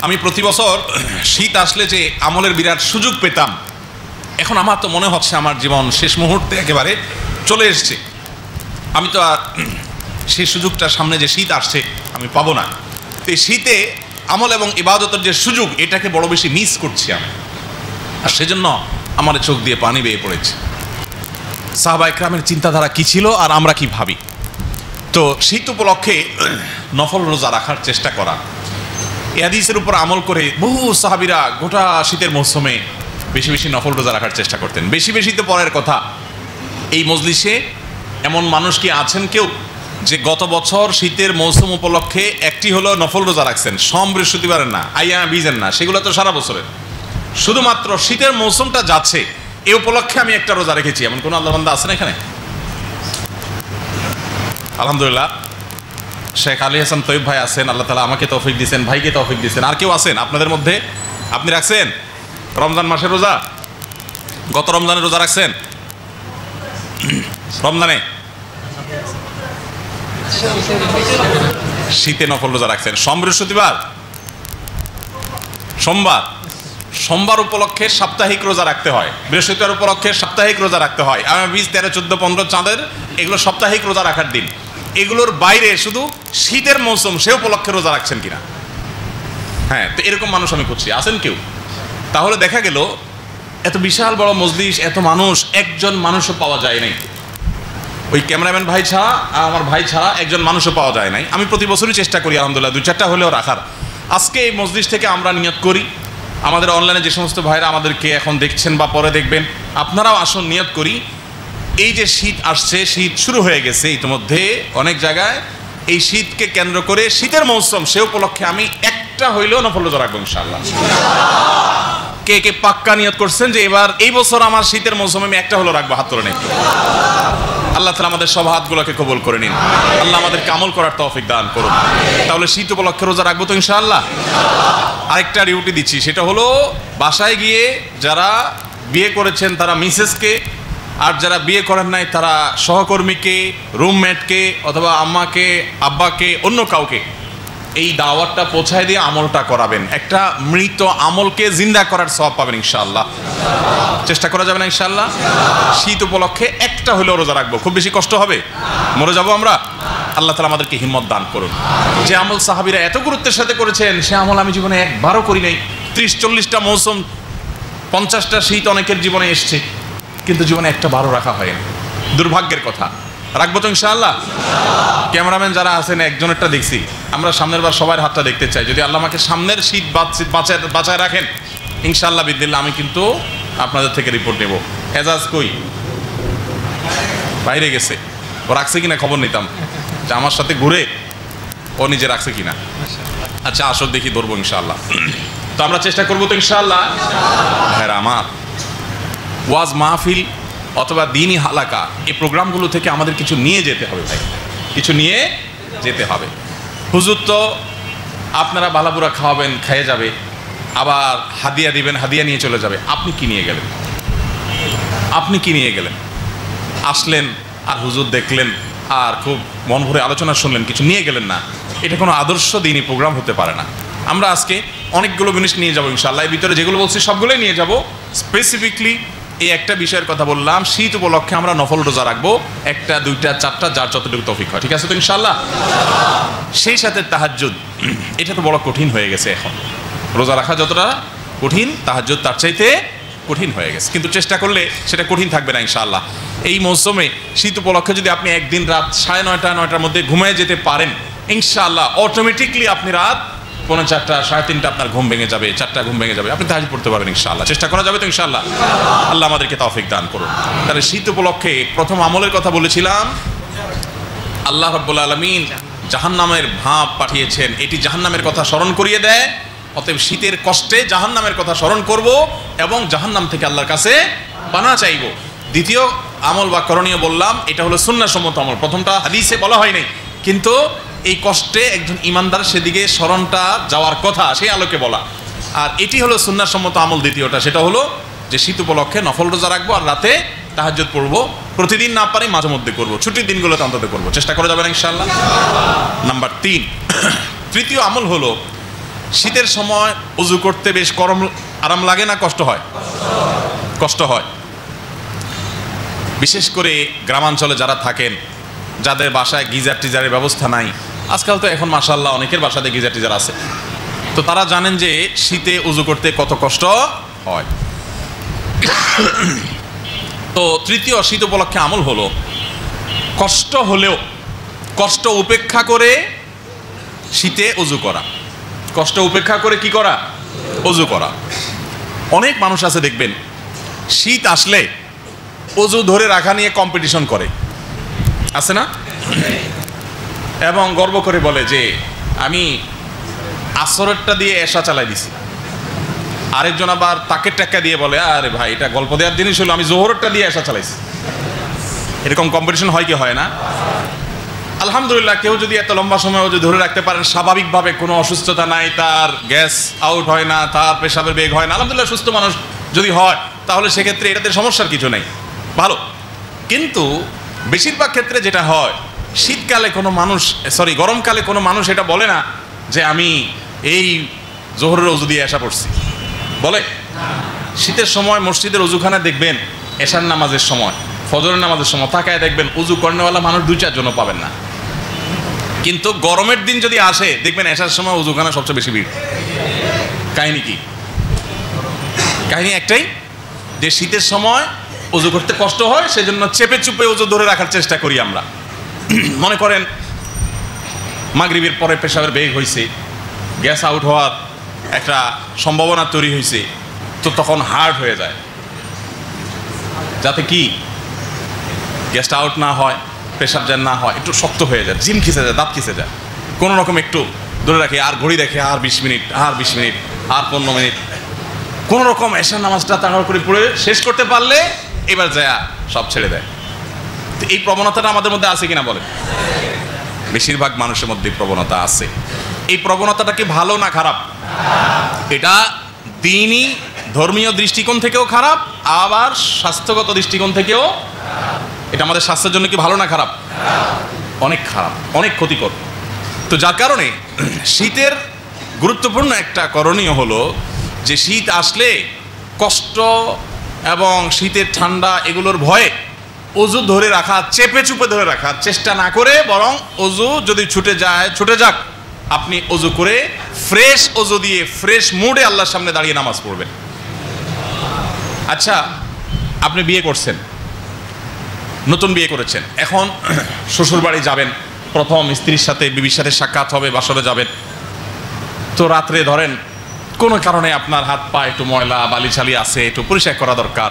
আমি প্রতি বছর শীত আসলে যে আমলের বিরাট সুযোগ পেতাম, এখন আমার তো মনে হচ্ছে আমার জীবন শেষ মুহূর্তে একেবারে চলে এসছে, আমি তো আর সেই সুযোগটা, সামনে যে শীত আসছে আমি পাবো না। তো এই শীতে আমল এবং ইবাদতের যে সুযোগ, এটাকে বড় বেশি মিস করছি আমি, আর সেজন্য আমার চোখ দিয়ে পানি বেয়ে পড়েছে। সাহাবা ইকরামের চিন্তাধারা কি ছিল আর আমরা কি ভাবি? তো শীত উপলক্ষে নফল রোজা রাখার চেষ্টা করা, এই হাদিসের উপর আমল করে বহু সাহাবীরা গোটা শীতের মৌসুমে বেশি বেশি নফল রোজা রাখার চেষ্টা করতেন। বেশি বেশি তো পরের কথা, এই মজলিসে এমন মানুষ কি আছেন কেউ যে গত বছর শীতের মৌসুম উপলক্ষে একটি হলো নফল রোজা রাখছেন? সোম বৃহস্পতিবারের না, আইয়া বীজের না, সেগুলো তো সারা বছরের, শুধুমাত্র শীতের মৌসুমটা যাচ্ছে এই উপলক্ষে আমি একটা রোজা রেখেছি, এমন কোনো আল্লাহ বান্দা আছেন এখানে? আলহামদুলিল্লাহ, শেখ আলী হাসান তৈব ভাই আছেন, আল্লাহ তাআলা আমাকে তৌফিক দিয়েছেন, ভাইকে তৌফিক দিয়েছেন। আর কেউ আছেন আপনাদের মধ্যে? আপনি রাখছেন রমজান মাসের রোজা? গত রমজানের রোজা রাখছেন? রমজানে শীতে নফল রোজা রাখছেন? সোম বৃহস্পতিবার, সোমবার, সোমবার উপলক্ষে সাপ্তাহিক রোজা রাখতে হয়, বৃহস্পতিবার উপলক্ষে সাপ্তাহিক রোজা রাখতে হয়, 20, 13, 14, 15 চাঁদের এগুলো সাপ্তাহিক রোজা রাখার দিন। এগুলোর বাইরে শুধু শীতের মৌসুম, সে উপলক্ষে রোজা রাখছেন কিনা? হ্যাঁ, তো এরকম মানুষ আমি খুঁজছি, আছেন কেউ? তাহলে দেখা গেল এত বিশাল বড় মজলিস, এত মানুষ, একজন মানুষও পাওয়া যায় নাই। ওই ক্যামেরাম্যান ভাই ছাড়া, আমার ভাই ছাড়া একজন মানুষও পাওয়া যায় নাই। আমি প্রতি বছরই চেষ্টা করি আলহামদুলিল্লাহ 2-4টা হলেও রাখার। আজকে এই মজলিস থেকে আমরা নিয়ত করি, আমাদের অনলাইনে যে সমস্ত ভাইরা আমাদেরকে এখন দেখছেন বা পরে দেখবেন, আপনারাও আসুন, নিয়ত করি, এই যে শীত আসছে, শীত শুরু হয়ে গেছে ইতিমধ্যে অনেক জায়গায়, এই শীতকে কেন্দ্র করে শীতের মৌসুম, সে উপলক্ষে আমি একটা হইলেও নফল রোজা রাখবো ইনশাআল্লাহ। কে কে পাক্কা নিয়ত করছেন যে এবার এই বছর আমার শীতের মৌসুমে আমি একটা হলো রাখবো? হাত তুলে নেই। আল্লাহ তাআলা আমাদের সব হাতগুলোকে কবুল করে নিন। আল্লাহ আমাদেরকে আমল করার তৌফিক দান করুন। তাহলে শীত উপলক্ষে রোজা রাখবো তো ইনশাআল্লাহ। আরেকটা ডিউটি দিচ্ছি, সেটা হলো বাসায় গিয়ে যারা বিয়ে করেছেন তারা মিসেসকে, আর যারা বিয়ে করেন নাই তারা সহকর্মীকে, রুমমেটকে অথবা আম্মাকে, আব্বাকে, অন্য কাউকে এই দাওয়াতটা পৌঁছায় দিয়ে আমলটা করাবেন। একটা মৃত আমলকে জিন্দা করার সওয়াব পাবেন ইনশাআল্লাহ। চেষ্টা করা যাবে না ইনশাআল্লাহ? শীত উপলক্ষে একটা হলেও রোজা রাখবো। খুব বেশি কষ্ট হবে? মরে যাবো আমরা? আল্লাহ তাআলা আমাদেরকে হিম্মত দান করুন। যে আমল সাহাবীরা এত গুরুত্বের সাথে করেছেন সে আমল আমি জীবনে একবারও করি নাই। 30-40টা মৌসুম, 50টা শীত অনেকের জীবনে এসছে, কিন্তু জীবনে একটা বারও রাখা হয়নি। দুর্ভাগ্যের কথা। রাখবো তো ইনশাআল্লাহ? ক্যামেরাম্যান যারা আছেন একজনেরটা দেখছি, আমরা সামনের বার সবার হাতটা দেখতে চাই। যদি আল্লাহ আমাকে সামনের শীত বাঁচায় রাখেন ইনশাআল্লাহ বিদিল্লাহ আমি কিন্তু আপনাদের থেকে রিপোর্ট নেব। এজাজ কই? বাইরে গেছে। ও রাখছে কিনা খবর নিতাম, যে আমার সাথে ঘুরে ও নিজে রাখছে কিনা। আচ্ছা আসো দেখি, ধরবো ইনশাআল্লাহ। তো আমরা চেষ্টা করবো তো ইনশাআল্লাহ। হ্যাঁ আমার ওয়াজ মাহফিল অথবা দিনই হালাকা এই প্রোগ্রামগুলো থেকে আমাদের কিছু নিয়ে যেতে হবে ভাই, কিছু নিয়ে যেতে হবে। হুজুর তো আপনারা বালাবুরা খাওয়াবেন, খেয়ে যাবে, আবার হাদিয়া দিবেন, হাদিয়া নিয়ে চলে যাবে। আপনি কি নিয়ে গেলেন? আপনি কি নিয়ে গেলেন? আসলেন আর হুজুর দেখলেন আর খুব মন ভরে আলোচনা শুনলেন, কিছু নিয়ে গেলেন না। এটা কোনো আদর্শ দিনই প্রোগ্রাম হতে পারে না। আমরা আজকে অনেকগুলো জিনিস নিয়ে যাবো ইনশাআল্লাহ। এর ভিতরে যেগুলো বলছি সবগুলোই নিয়ে যাব। স্পেসিফিকলি এই একটা বিষয়ের কথা বললাম, শীত উপলক্ষে আমরা নফল রোজা রাখবো, 1টা 2টা 4টা যার যতটুকু তৌফিক হয়। ঠিক আছে তো ইনশাআল্লাহ? সেই সাথে তাহাজ্জুদ, এটা তো বড় কঠিন হয়ে গেছে এখন। রোজা রাখা যতটা কঠিন, তাহাজ্জুদ তার চাইতে কঠিন হয়ে গেছে, কিন্তু চেষ্টা করলে সেটা কঠিন থাকবে না ইনশাআল্লাহ। এই মৌসুমে শীত উপলক্ষে যদি আপনি একদিন রাত 9:30 9টার মধ্যে ঘুমিয়ে যেতে পারেন ইনশাআল্লাহ, অটোমেটিকলি আপনি রাত 4:45 3:30 আপনার ঘুম ভেঙে যাবে, 4টা ঘুম ভেঙে যাবে, আপনি তাহাজ্জুদ পড়তে পারবেন ইনশাআল্লাহ। চেষ্টা করা যাবে তো ইনশাআল্লাহ? আল্লাহ আমাদেরকে তৌফিক দান করুন। তাহলে শীত উপলক্ষে প্রথম আমলের কথা বলেছিলাম, আল্লাহ রাব্বুল আলামিন জাহান্নামের ভাব পাঠিয়েছেন, এটি জাহান্নামের কথা স্মরণ করিয়ে দেয়। অতএব শীতের কষ্টে জাহান্নামের কথা স্মরণ করব এবং জাহান্নাম থেকে আল্লাহর কাছে পানাহ চাইব। দ্বিতীয় আমল বা করণীয় বললাম, এটা হলো সুন্নাহসম্মত আমল। প্রথমটা হাদিসে বলা হয়নি, কিন্তু এই কষ্টে একজন ইমানদার সেদিকে স্মরণটা যাওয়ার কথা, সেই আলোকে বলা। আর এটি হলো সুন্নাহসম্মত আমল। দ্বিতীয়টা সেটা হলো যে শীত উপলক্ষে নফল রোজা রাখবো আর রাতে তাহাজ্জুদ পড়বো। প্রতিদিন না পারি মাঝে মধ্যে করবো, ছুটির দিনগুলোতে অন্তত করবো। চেষ্টা করা যাবে না ইনশাআল্লাহ? নাম্বার 3, তৃতীয় আমল হলো শীতের সময় ওযু করতে বেশ আরাম লাগে না কষ্ট হয়? কষ্ট হয়। বিশেষ করে গ্রামাঞ্চলে যারা থাকেন, যাদের বাসায় গিজার টিজারের ব্যবস্থা নাই, আজকাল তো এখন মাশাআল্লাহ অনেকের বাসাতে গিজার টিজার আছে, তো তারা জানেন যে শীতে ওযু করতে কত কষ্ট হয়। তো তৃতীয় শীত উপলক্ষে আমল হলো কষ্ট হলেও কষ্ট উপেক্ষা করে শীতে ওযু করা। কষ্ট উপেক্ষা করে কি করা? ওযু করা। অনেক মানুষ আছে দেখবেন শীত আসলে ওযু ধরে রাখা নিয়ে কম্পিটিশন করে, আছে না? এবং গর্ব করে বলে যে আমি আসরেরটা দিয়ে এশা চালাই দিছি। আরেকজন আবার তাকে টাকা দিয়ে বলে, আরে ভাই এটা গল্প দেওয়ার জিনিস হলো, আমি জোহরেরটা দিয়ে এশা চালাইছি। এরকম কম্পিটিশন হয় কি হয় না? আলহামদুলিল্লাহ, কেউ যদি এত লম্বা সময় যদি ধরে রাখতে পারেন, স্বাভাবিকভাবে কোনো অসুস্থতা নাই, তার গ্যাস আউট হয় না, তার পেশাবের বেগ হয় না, আলহামদুলিল্লাহ সুস্থ মানুষ যদি হয়, তাহলে সেক্ষেত্রে এটাতে সমস্যার কিছু নেই, ভালো। কিন্তু বেশিরভাগ ক্ষেত্রে যেটা হয়, শীতকালে কোনো মানুষ, গরমকালে কোনো মানুষ এটা বলে না যে আমি এই জোহরের ওযু দিয়ে এশা পড়ছি, বলে? শীতের সময় মসজিদের ওযুখানা দেখবেন এশার নামাজের সময়, ফজরের নামাজের সময় তাকায় দেখবেন ওযু করেনওয়ালা মানুষ 2-4 জনও পাবেন না। কিন্তু গরমের দিন যদি আসে দেখবেন এশার সময় ওযুখানা সবচেয়ে বেশি ভিড়। কাহিনী কি? কাহিনী একটাই, যে শীতের সময় ওযু করতে কষ্ট হয়, সেজন্য চেপে চুপে ওযু ধরে রাখার চেষ্টা করি আমরা। মনে করেন মাগরিবের পরে পেশাবের বেগ হয়েছে, গ্যাস আউট হওয়ার একটা সম্ভাবনা তৈরি হয়েছে, তো তখন হার্ড হয়ে যায়, যাতে কি গ্যাসটা আউট না হয়, পেশাব যেন না হয়, একটু শক্ত হয়ে যায়, জিম খিসে যায়, দাঁত খিসে যায়, কোনো রকম একটু ধরে রাখি, আর ঘড়ি দেখে আর 20 মিনিট, আর 20 মিনিট, আর 15 মিনিট, কোনো রকম এশার নামাজটা তাড়াহুড়ো করে পড়ে শেষ করতে পারলে এবার যায় সব ছেড়ে দেয়। এই প্রবণতাটা আমাদের মধ্যে আছে কিনা বলেন? বেশিরভাগ মানুষের মধ্যে প্রবণতা আছে। এই প্রবণতাটা কি ভালো না খারাপ? এটা দ্বীনি ধর্মীয় দৃষ্টিকোণ থেকেও খারাপ, আবার স্বাস্থ্যগত দৃষ্টিকোণ থেকেও। এটা আমাদের স্বাস্থ্যের জন্য কি ভালো না খারাপ? অনেক খারাপ, অনেক ক্ষতিকর। তো যার কারণে শীতের গুরুত্বপূর্ণ একটা করণীয় হলো যে শীত আসলে কষ্ট এবং শীতের ঠান্ডা এগুলোর ভয়ে অজু ধরে রাখা, চেপে চুপে ধরে রাখার চেষ্টা না করে, বরং অজু যদি ছুটে যাক, আপনি অজু করে ফ্রেশ অজু দিয়ে ফ্রেশ মুডে আল্লাহর সামনে দাঁড়িয়ে নামাজ পড়বেন। আচ্ছা, আপনি বিয়ে করছেন, নতুন বিয়ে করেছেন, এখন শ্বশুর বাড়ি যাবেন, প্রথম স্ত্রীর সাথে বিবির সাথে সাক্ষাৎ হবে, বাসরে যাবেন। তো রাত্রে ধরেন কোনো কারণে আপনার হাত পা একটু ময়লা বালি ছালি আছে, একটু পরিষ্কার করা দরকার।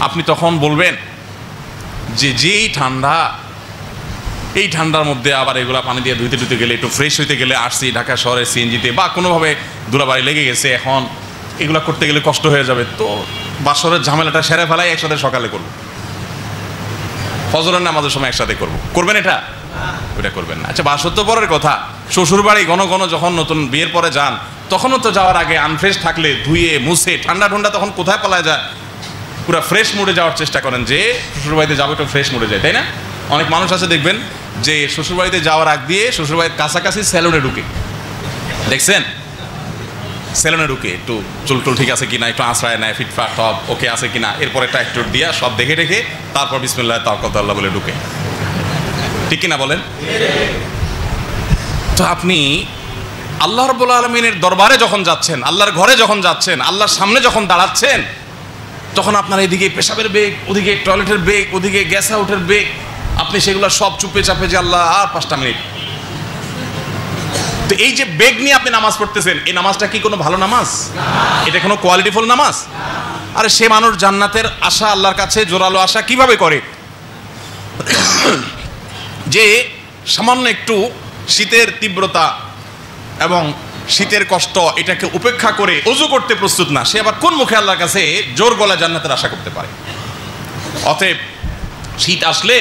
আপনি তখন বলবেন যে যেই ঠান্ডা, এই ঠান্ডার মধ্যে আবার এগুলা পানি দিয়ে ধুইতে গেলে, একটু ফ্রেশ হইতে গেলে, আসছি ঢাকা শহরে সিএনজিতে বা কোনোভাবে ধুলাবাড়ি লেগে গেছে, এখন এগুলা করতে গেলে কষ্ট হয়ে যাবে, তো বাসরের ঝামেলাটা সেরে ফেলাই একসাথে সকালে করবো, ফজরের নামাজের সময় একসাথে করবো। করবেন এটা? ওইটা করবেন না। আচ্ছা, বাসর তো পরের কথা, শ্বশুর বাড়ি ঘন ঘন যখন নতুন বিয়ের পরে যান, তখনও তো যাওয়ার আগে আনফ্রেশ থাকলে ধুয়ে মুছে ঠান্ডা তখন কোথায় পালায় যায়, পুরো ফ্রেশ মুডে যাওয়ার চেষ্টা করেন যে শ্বশুরবাড়িতে যাবো, একটু ফ্রেশ মুডে যায়, তাই না? অনেক মানুষ আছে দেখবেন যে শ্বশুরবাড়িতে যাওয়ার আগ দিয়ে শ্বশুরবাড়ির কাছাকাছি সেলুনে ঢুকে, দেখছেন? সেলুনে ঢুকে একটু চুল ঠিক আছে কিনা, একটু আশ্রয় নেয়, ফিটফাট সব ওকে আছে কিনা, এরপর একটা একটু দিয়া সব দেখে তারপর বিসমিল্লাহ তাওয়াক্কালতু বলে ঢুকে, ঠিক কিনা বলেন? তো আপনি আল্লাহ রাব্বুল আলামিনের দরবারে যখন যাচ্ছেন, আল্লাহর ঘরে যখন যাচ্ছেন, আল্লাহর সামনে যখন দাঁড়াচ্ছেন, তখন আপনার এদিকে পেশাবের বেগ, ওদিকে টয়লেটের বেগ, ওদিকে গ্যাস আউটের বেগ, আপনি সেগুলো সব চুপে চাপে যে আল্লাহ আর 5টা মিনিট। তো এই যে বেগ নিয়ে আপনি নামাজ পড়তেছেন, এই নামাজটা কি কোনো ভালো নামাজ? এটা কোনো কোয়ালিটিফুল নামাজ? আরে সে মানুষ জান্নাতের আশা, আল্লাহর কাছে জোরালো আশা কিভাবে করে যে সামান্য একটু শীতের তীব্রতা এবং শীতের কষ্ট এটাকে উপেক্ষা করে ওযু করতে প্রস্তুত না, সে আবার কোন মুখে আল্লাহর কাছে জোর গলা জান্নাতের আশা করতে পারে? অতএব শীত আসলে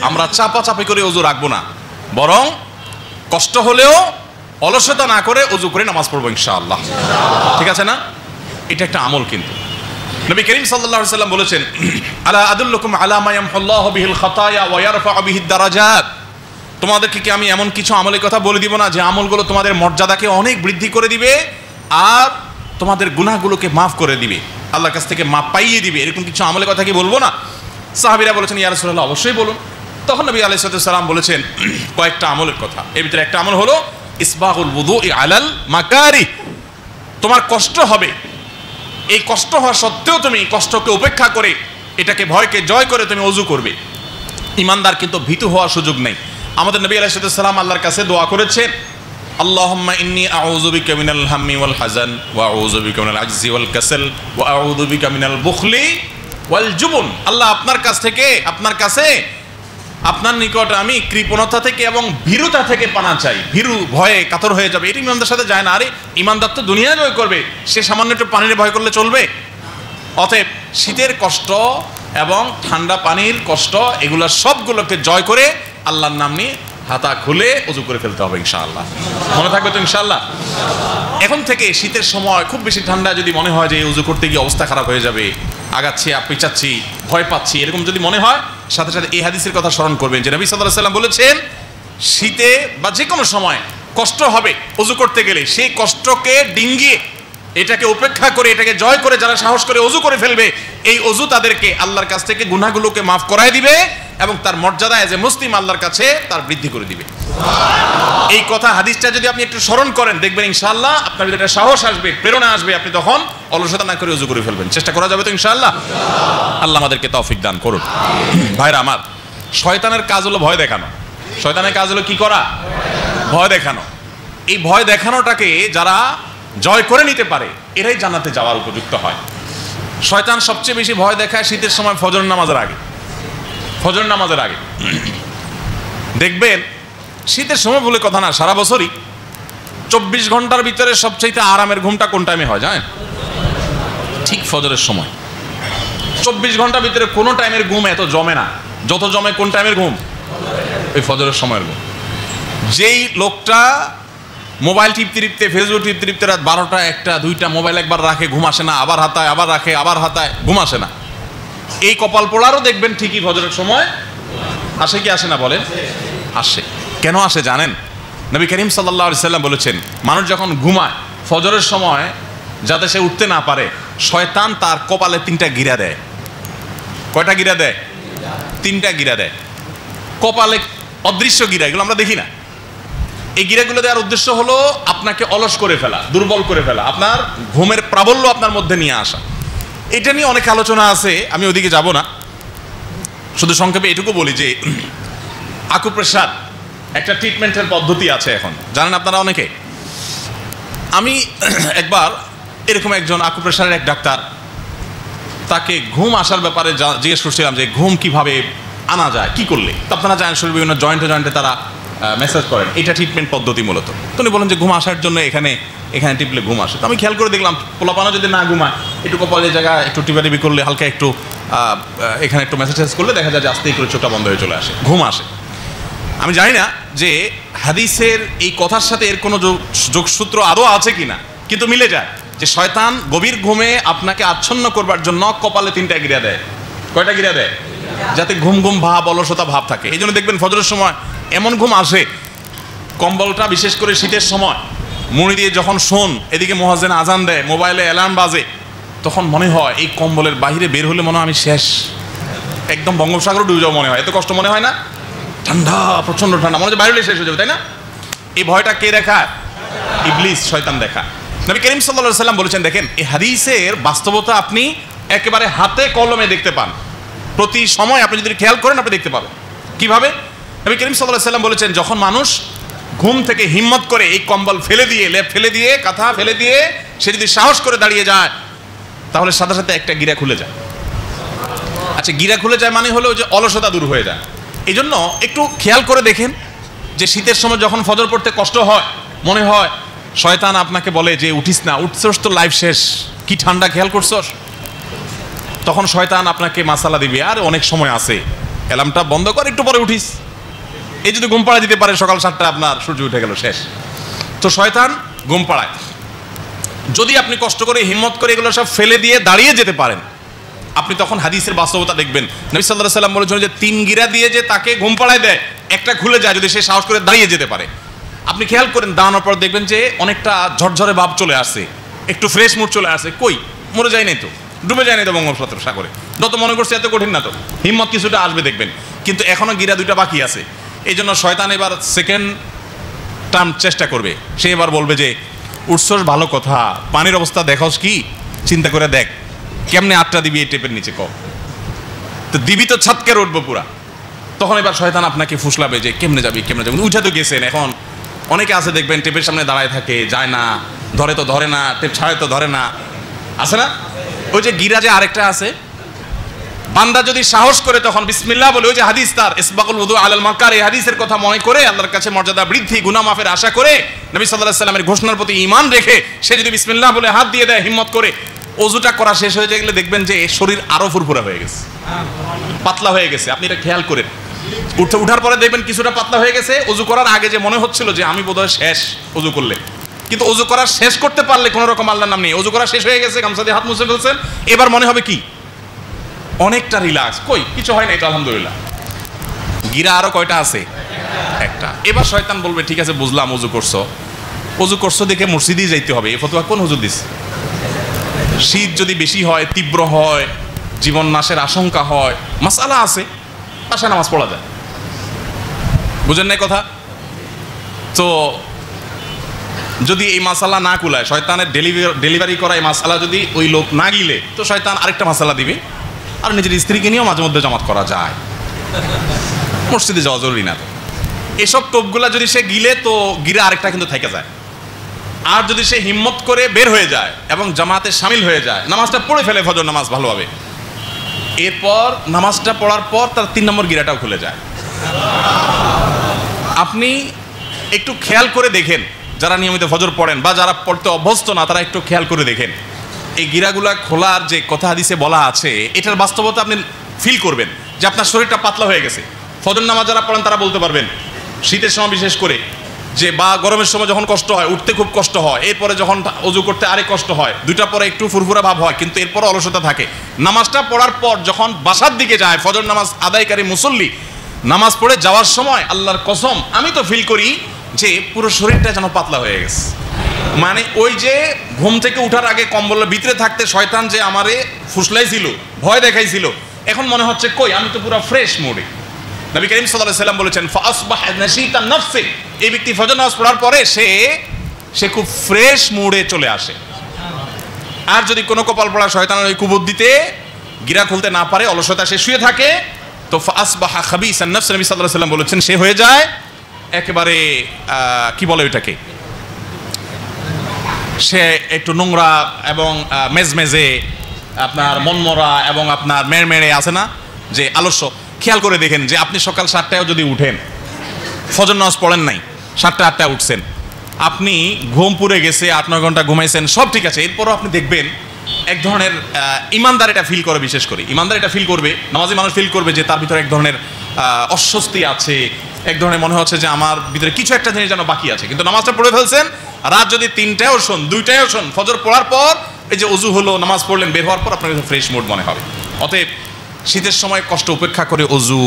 আমরা চাপাচাপি করে ওযু রাখবো না, বরং কষ্ট হলেও অলসতা না করে ওযু করে নামাজ পড়বো ইনশাআল্লাহ। ঠিক আছে না? এটা একটা আমল। কিন্তু নবী করিম সাল্লাল্লাহু আলাইহি ওয়াসাল্লাম বলেছেন, আলা আদুল্লুকুম আলা মা ইয়ামহুল্লাহু বিহিল খাতায়া ওয়া ইয়ারফাউ বিহিদ দারাজাত, তোমাদেরকে কি আমি এমন কিছু আমলের কথা বলে দিব না যে আমলগুলো তোমাদের মর্যাদাকে অনেক বৃদ্ধি করে দিবে আর তোমাদের গুনাহগুলোকে মাফ করে দিবে, আল্লাহর কাছ থেকে মাপ পাইয়ে দিবে? এরকম কিছু আমলের কথা কি বলবো না? সাহাবীরা বলেছেন, ইয়া রাসূলুল্লাহ, অবশ্যই বলুন। তখন নবী আলাইহিস সালাম বলেছেন কয়েকটা আমলের কথা। এর ভিতরে একটা আমল হলো ইসবাগুল wudu'i আলাল মাকারিহ। তোমার কষ্ট হবে, এই কষ্ট হওয়া সত্ত্বেও তুমি কষ্টকে উপেক্ষা করে, এটাকে ভয়কে জয় করে তুমি ওযু করবে। ইমানদার কিন্তু ভীতু হওয়ার সুযোগ নেই। আমাদের নবী আলাইহিস সালাম আল্লাহর কাছে দোয়া করেছেন, আল্লাহুম্মা ইন্নী আউযু বিকা মিনাল হাম্মি ওয়াল হাযান ওয়া আউযু বিকা মিনাল আজজি ওয়াল কাসাল ওয়া আউযু বিকা মিনাল বুখলি ওয়াল জুবন। আল্লাহ, আপনার কাছে আপনার নিকট আমি কৃপণতা থেকে এবং ভীরুতা থেকে পানা চাই। ভীরু ভয়ে কাতর হয়ে যাবে, এটা ইমানদার সাথে যায় না। আরে ইমানদার তো দুনিয়া জয় করবে, সে সামান্য একটু পানির ভয় করলে চলবে? অতএব শীতের কষ্ট এবং ঠান্ডা পানির কষ্ট এগুলো সবগুলোকে জয় করে আল্লাহর নাম নিয়ে হাতা খুলে ওযু করে ফেলতে হবে ইনশাআল্লাহ। মনে থাকবে তো ইনশাআল্লাহ? এখন থেকে শীতের সময় খুব বেশি ঠান্ডা যদি মনে হয় যে ওযু করতে গিয়ে অবস্থা খারাপ হয়ে যাবে, আগাচ্ছি পিছাচ্ছি, ভয় পাচ্ছি, এরকম যদি মনে হয়, সাথে সাথে এই হাদিসের কথা স্মরণ করবেন যে নবী সাল্লাল্লাহু আলাইহি ওয়াসাল্লাম বলেছেন, শীতে বা যে কোনো সময় কষ্ট হবে ওযু করতে গেলে, সেই কষ্টকে ডিঙ্গিয়ে এটাকে উপেক্ষা করে, এটাকে জয় করে যারা সাহস করে ওযু করে ফেলবে, এই ওযু তাদেরকে আল্লাহর কাছ থেকে গুনাহগুলোকে মাফ করায় দিবে এবং তার মর্যাদা এজ এ মুসলিম আল্লাহর কাছে তার বৃদ্ধি করে দিবে। এই কথা হাদিসটা যদি আপনি একটু স্মরণ করেন, দেখবেন ইনশাআল্লাহ আপনার ভিতরে সাহস আসবে, প্রেরণা আসবে, আপনি তখন অলসতা না করে ওযু করে ফেলবেন। চেষ্টা করা যাবে তো ইনশাআল্লাহ? আল্লাহ আমাদেরকে তৌফিক দান করুন। ভাইরা আমার, শয়তানের কাজ হলো ভয় দেখানো। শয়তানের কাজ হলো কি করা? ভয় দেখানো। এই ভয় দেখানোটাকে যারা জয় করে নিতে পারে, এরাই জান্নাতে যাওয়ার উপযুক্ত হয়। শয়তান সবচেয়ে বেশি ভয় দেখায় শীতের সময় ফজর নামাজের আগে। ফজর নামাজের আগে দেখবেন, শীতের সময় বলে কথা না, সারা বছরই 24 ঘন্টার ভিতরে সবচেয়ে আরামের ঘুমটা কোন টাইমে হয় জানেন? ঠিক ফজরের সময়। 24 ঘন্টার ভিতরে কোনো টাইমের ঘুম এত জমে না যত জমে কোন টাইমের ঘুম, ওই ফজরের সময়ের ঘুম। যেই লোকটা মোবাইল টিপতে টিপতে ফেসবুক টিপতে টিপতে রাত 12টা 1টা 2টা মোবাইল একবার রাখে ঘুম আসে না, আবার হাতায় আবার রাখে আবার হাতায় ঘুম আসে না, এই কপাল পোড়ারও দেখবেন ঠিকই ফজরের সময় আসে কি আসে না বলেন? আসে। কেন আসে জানেন? নবী করিম সাল্লাল্লাহু আলাইহি সাল্লাম বলেছেন, মানুষ যখন ঘুমায় ফজরের সময় যাতে সে উঠতে না পারে, শয়তান তার কপালে 3টা গিরা দেয়। কয়টা গিরা দেয়? 3টা গিরা দেয়। কপালে অদৃশ্য গিরা, এগুলো আমরা দেখি না। এই গিরাগুলো দেওয়ার উদ্দেশ্য হলো আপনাকে অলস করে ফেলা, দুর্বল করে ফেলা, আপনার ঘুমের প্রাবল্য আপনার মধ্যে নিয়ে আসা। এটা নিয়ে অনেক আলোচনা আছে, আমি ওদিকে যাব না। শুধু সংক্ষেপে এটুকু বলি যে আকুপ্রেশার একটা ট্রিটমেন্টের পদ্ধতি আছে এখন, জানেন আপনারা অনেকে। আমি একবার এরকম একজন আকুপ্রেশারের এক ডাক্তার, তাকে ঘুম আসার ব্যাপারে জিজ্ঞেস করছিলাম যে ঘুম কিভাবে আনা যায়, কি করলে। তো আপনারা জানেন শরীর বিভিন্ন জয়েন্টে জয়েন্টে তারা মেসেজ করেন, এটা ট্রিটমেন্ট পদ্ধতি মূলত। তো উনি বলেন যে ঘুম আসার জন্য এখানে টিপলে ঘুম আসে। তো আমি খেয়াল করে দেখলাম পোলাপানা যদি না ঘুমায়, একটু কপালের জায়গায় একটু টিপাটিপি করলে, হালকা একটু এখানে একটু মেসেজ করলে দেখা যায় যে আস্তে করে চোখটা বন্ধ হয়ে চলে আসে, ঘুম আসে। আমি জানি না যে হাদিসের এই কথার সাথে এর কোনো যোগসূত্র আদৌ আছে কিনা, কিন্তু মিলে যায় যে শয়তান গভীর ঘুমে আপনাকে আচ্ছন্ন করবার জন্য কপালে 3টা গিরা দেয়। কয়টা গিরা দেয়? যাতে ঘুম ঘুম ভাব, অলসতা ভাব থাকে। এই জন্য দেখবেন ফজরের সময় এমন ঘুম আসে, কম্বলটা বিশেষ করে শীতের সময় মুড়ি দিয়ে যখন শোন, এদিকে মুয়াজ্জিন আজান দেয়, মোবাইলে অ্যালার্ম বাজে, তখন মনে হয় এই কম্বলের বাইরে বের হলে মনে হয় আমি শেষ, একদম বঙ্গোপসাগর ডুবে যাওয়া মনে হয়। এত কষ্ট মনে হয় না? ঠান্ডা, প্রচন্ড ঠান্ডা, মনে হয় বাইরে হলে শেষ হয়ে যাবে, তাই না? এই ভয়টা কে দেখায়? ইবলিস, শয়তান দেখায়। নবী করিম সাল্লাল্লাহু আলাইহি সাল্লাম বলেছেন, দেখেন এই হাদিসের বাস্তবতা আপনি একেবারে হাতে কলমে দেখতে পান। প্রতি সময় আপনি যদি খেয়াল করেন আপনি দেখতে পাবেন। কিভাবে? নবী করিম সাল্লাল্লাহু আলাইহি সাল্লাম বলেছেন, যখন মানুষ ঘুম থেকে হিম্মত করে এই কম্বল ফেলে দিয়ে, লেপ ফেলে দিয়ে, কাঁথা ফেলে দিয়ে সে যদি সাহস করে দাঁড়িয়ে যায়, তাহলে সাথে সাথে একটা গিরা খুলে যায়। আচ্ছা, গিরা খুলে যায় মানে হলো যে অলসতা দূর হয়ে যায়। এই জন্য একটু খেয়াল করে দেখেন যে শীতের সময় যখন ফজর পড়তে কষ্ট হয়, মনে হয় শয়তান আপনাকে বলে যে উঠিস না, উঠছস তো লাইফ শেষ, কি ঠান্ডা, খেয়াল করছস? তখন শয়তান আপনাকে মাসালা দিবে, আর অনেক সময় আছে, অ্যালার্মটা বন্ধ কর, একটু পরে উঠিস। এই যদি ঘুম পাড়া দিতে পারে সকাল 7টা, আপনার সূর্য উঠে গেল, শেষ। তো শয়তান ঘুম পাড়ায়। যদি আপনি কষ্ট করে হিম্মত করে এগুলো সব ফেলে দিয়ে দাঁড়িয়ে যেতে পারেন, আপনি তখন হাদিসের বাস্তবতা দেখবেন। নবী সাল্লাল্লাহু আলাইহি সাল্লাম বলেছেন যে 3 গিরা দিয়ে যে তাকে ঘুম পাড়ায় দেয়, একটা খুলে যায় যদি সে সাহস করে দাঁড়িয়ে যেতে পারে। আপনি খেয়াল করেন, দাঁড়ানোর পর দেখবেন যে অনেকটা ঝরঝরে ভাব চলে আসছে, একটু ফ্রেশ মুড চলে আসছে। কই, মরে যায় নাই তো, ডুবে যায় নাই তো বঙ্গোপসাগরে, যত মনে করছে এত কঠিন না তো, হিম্মত কিছুটা আসবে দেখবেন। কিন্তু এখনো গিরা 2টা বাকি আছে। এই জন্য শয়তান এবার সেকেন্ড টার্ম চেষ্টা করবে। সে এবার বলবে যে উঠছস ভালো কথা, পানির অবস্থা দেখোস কি, চিন্তা করে দেখ কেমনে 8টা দিবি এই টেপের নিচে, তো দিবি তো ছাতকে উঠবো পুরা। তখন এবার শয়তান আপনাকে ফুসলাবে যে কেমনে যাবি, উঠে তো গেছেন। এখন অনেকে আছে দেখবেন টেপের সামনে দাঁড়ায় থাকে, যায় না, ধরে তো ধরে না, টেপ ছাড়ে তো ধরে না, আছে না? ওই যে গিরা যে আরেকটা আছে, বান্দা যদি সাহস করে তখন বিসমিল্লাহ বলে, ওই যে হাদিস তার ইসবাকুল ওযু আলাল মাকার, এই হাদিসের কথা মনে করে আল্লাহর কাছে মর্যাদা বৃদ্ধি, গুনাহ মাফের আশা করে, নবী সাল্লাল্লাহু আলাইহি সাল্লামের ঘোষণার প্রতি ঈমান রেখে সে যদি বিসমিল্লাহ বলে হাত দিয়ে দেয় হিম্মত করে, ওযুটা করা শেষ হয়ে গেলে দেখবেন যে শরীর আরো ফুরফুরা হয়ে গেছে, পাতলা হয়ে গেছে। আপনি এটা খেয়াল করেন, উঠার পরে দেখবেন কিছুটা পাতলা হয়ে গেছে। ওযু করার আগে যে মনে হচ্ছিল যে আমি বোধহয় শেষ ওযু করলে, কিন্তু ওযু করা শেষ করতে পারলে কোনো রকম আল্লাহর নাম নেই, ওযু করা শেষ হয়ে গেছে, গামছা দিয়ে হাত মুছে ফেলছেন, এবার মনে হবে কি অনেকটা রিল্যাক্স, কই কিছু হয় না, এটা আলহামদুলিল্লাহ। গিরা আরো কয়টা আছে? একটা। এবার শয়তান বলবে ঠিক আছে বুঝলাম, ওযু করছো দেখে মসজিদেই যাইতে হবে, এই ফতোয়া কোন হুজুর দিছে? শীত যদি বেশি হয়, তীব্র হয়, জীবন নাশের আশঙ্কা হয়, মাসআলা আছে, বাসায় নামাজ পড়া যায়। বুঝেন না কথা? তো যদি এই মাসালা না কুলায়, শয়তানের ডেলিভারি করা এই মাসালা যদি ওই লোক না গিলে, তো শয়তান আরেকটা মাসালা দিবে, আর নিজের স্ত্রীকে নিয়েও মাঝে মধ্যে জামাত করা যায়, মসজিদে যাওয়া জরুরি না। এসব টোপগুলা যদি সে গিলে, তো গিরা আরেকটা কিন্তু থেকে যায়। আর যদি সে হিম্মত করে বের হয়ে যায় এবং জামাতে শামিল হয়ে যায়, নামাজটা পড়ে ফেলে ফজর নামাজ ভালোভাবে, এরপর নামাজটা পড়ার পর তার 3 নম্বর গিরাটাও খুলে যায়। আপনি একটু খেয়াল করে দেখেন, যারা নিয়মিত ফজর পড়েন বা যারা পড়তে অভ্যস্ত না, তারা একটু খেয়াল করে দেখেন এই গিরাগুলা খোলার যে কথা হাদিসে বলা আছে, এটার বাস্তবতা আপনি ফিল করবেন যে আপনার শরীরটা পাতলা হয়ে গেছে। ফজর নামাজ যারা পড়েন তারা বলতে পারবেন, শীতের সময় বিশেষ করে, যে বা গরমের সময় যখন কষ্ট হয়, উঠতে খুব কষ্ট হয়, এরপরে যখন অজু করতে আরেক কষ্ট হয়, দুইটা পরে একটু ফুরফুরা ভাব হয়, কিন্তু এরপরে অলসতা থাকে। নামাজটা পড়ার পর যখন বাসার দিকে যায়, ফজর নামাজ আদায়কারী মুসল্লি নামাজ পড়ে যাওয়ার সময় আল্লাহর কসম আমি তো ফিল করি যে পুরো শরীরটা যেন পাতলা হয়ে গেছে। মানে ওই যে ঘুম থেকে উঠার আগে কম্বলের ভিতরে থাকতে শয়তান যে আমারে ফুসলাইছিল, ভয় দেখাইছিল, এখন মনে হচ্ছে কই আমি তো পুরো ফ্রেশ মুডে। নবী করিম সাল্লাল্লাহু আলাইহি ওয়াসাল্লাম বলেছেন ফাসবাহা নাশীতান নাফসি, এই ব্যক্তি ফজর নামাজ পড়ার পরে সে খুব ফ্রেশ মুডে চলে আসে। আর যদি কোনো কপাল পড়া শয়তানের ওই কুবুদ্দিতে গিরা খুলতে না পারে, অলসতা সে শুয়ে থাকে, তো ফাসবাহা খাবিসান নাফস, নবী সাল্লাল্লাহু আলাইহি ওয়াসাল্লাম বলেছেন সে হয়ে যায় একেবারে কি বলে ওইটাকে, সে একটু নোংরা এবং মেজমেজে, আপনার মনমরা এবং আপনার মেড়মেড়ে আছে না যে আলস্য। খেয়াল করে দেখেন যে আপনি সকাল 7টায় যদি উঠেন, ফজর নামাজ পড়েন নাই, 7টা 8টায় উঠছেন, আপনি ঘুম পুড়ে গেছে, 8-9 ঘন্টা ঘুমাইছেন, সব ঠিক আছে, এরপরও আপনি দেখবেন এক ধরনের ইমানদার এটা ফিল করে, বিশেষ করে ইমানদার এটা ফিল করবে, নামাজি মানুষ ফিল করবে যে তার ভিতরে এক ধরনের অস্বস্তি আছে, এক ধরনের মনে হচ্ছে যে আমার ভিতরে কিছু একটা জিনিস যেন বাকি আছে। কিন্তু নামাজটা পড়ে ফেলছেন, রাত যদি 3টায়ও শোন, 2টায়ও শোন, ফজর পড়ার পর এই যে অজু হলো, নামাজ পড়লেন, বের হওয়ার পর আপনার কাছে ফ্রেশ মুড মনে হবে। অতএব শীতের সময় কষ্ট উপেক্ষা করে অজু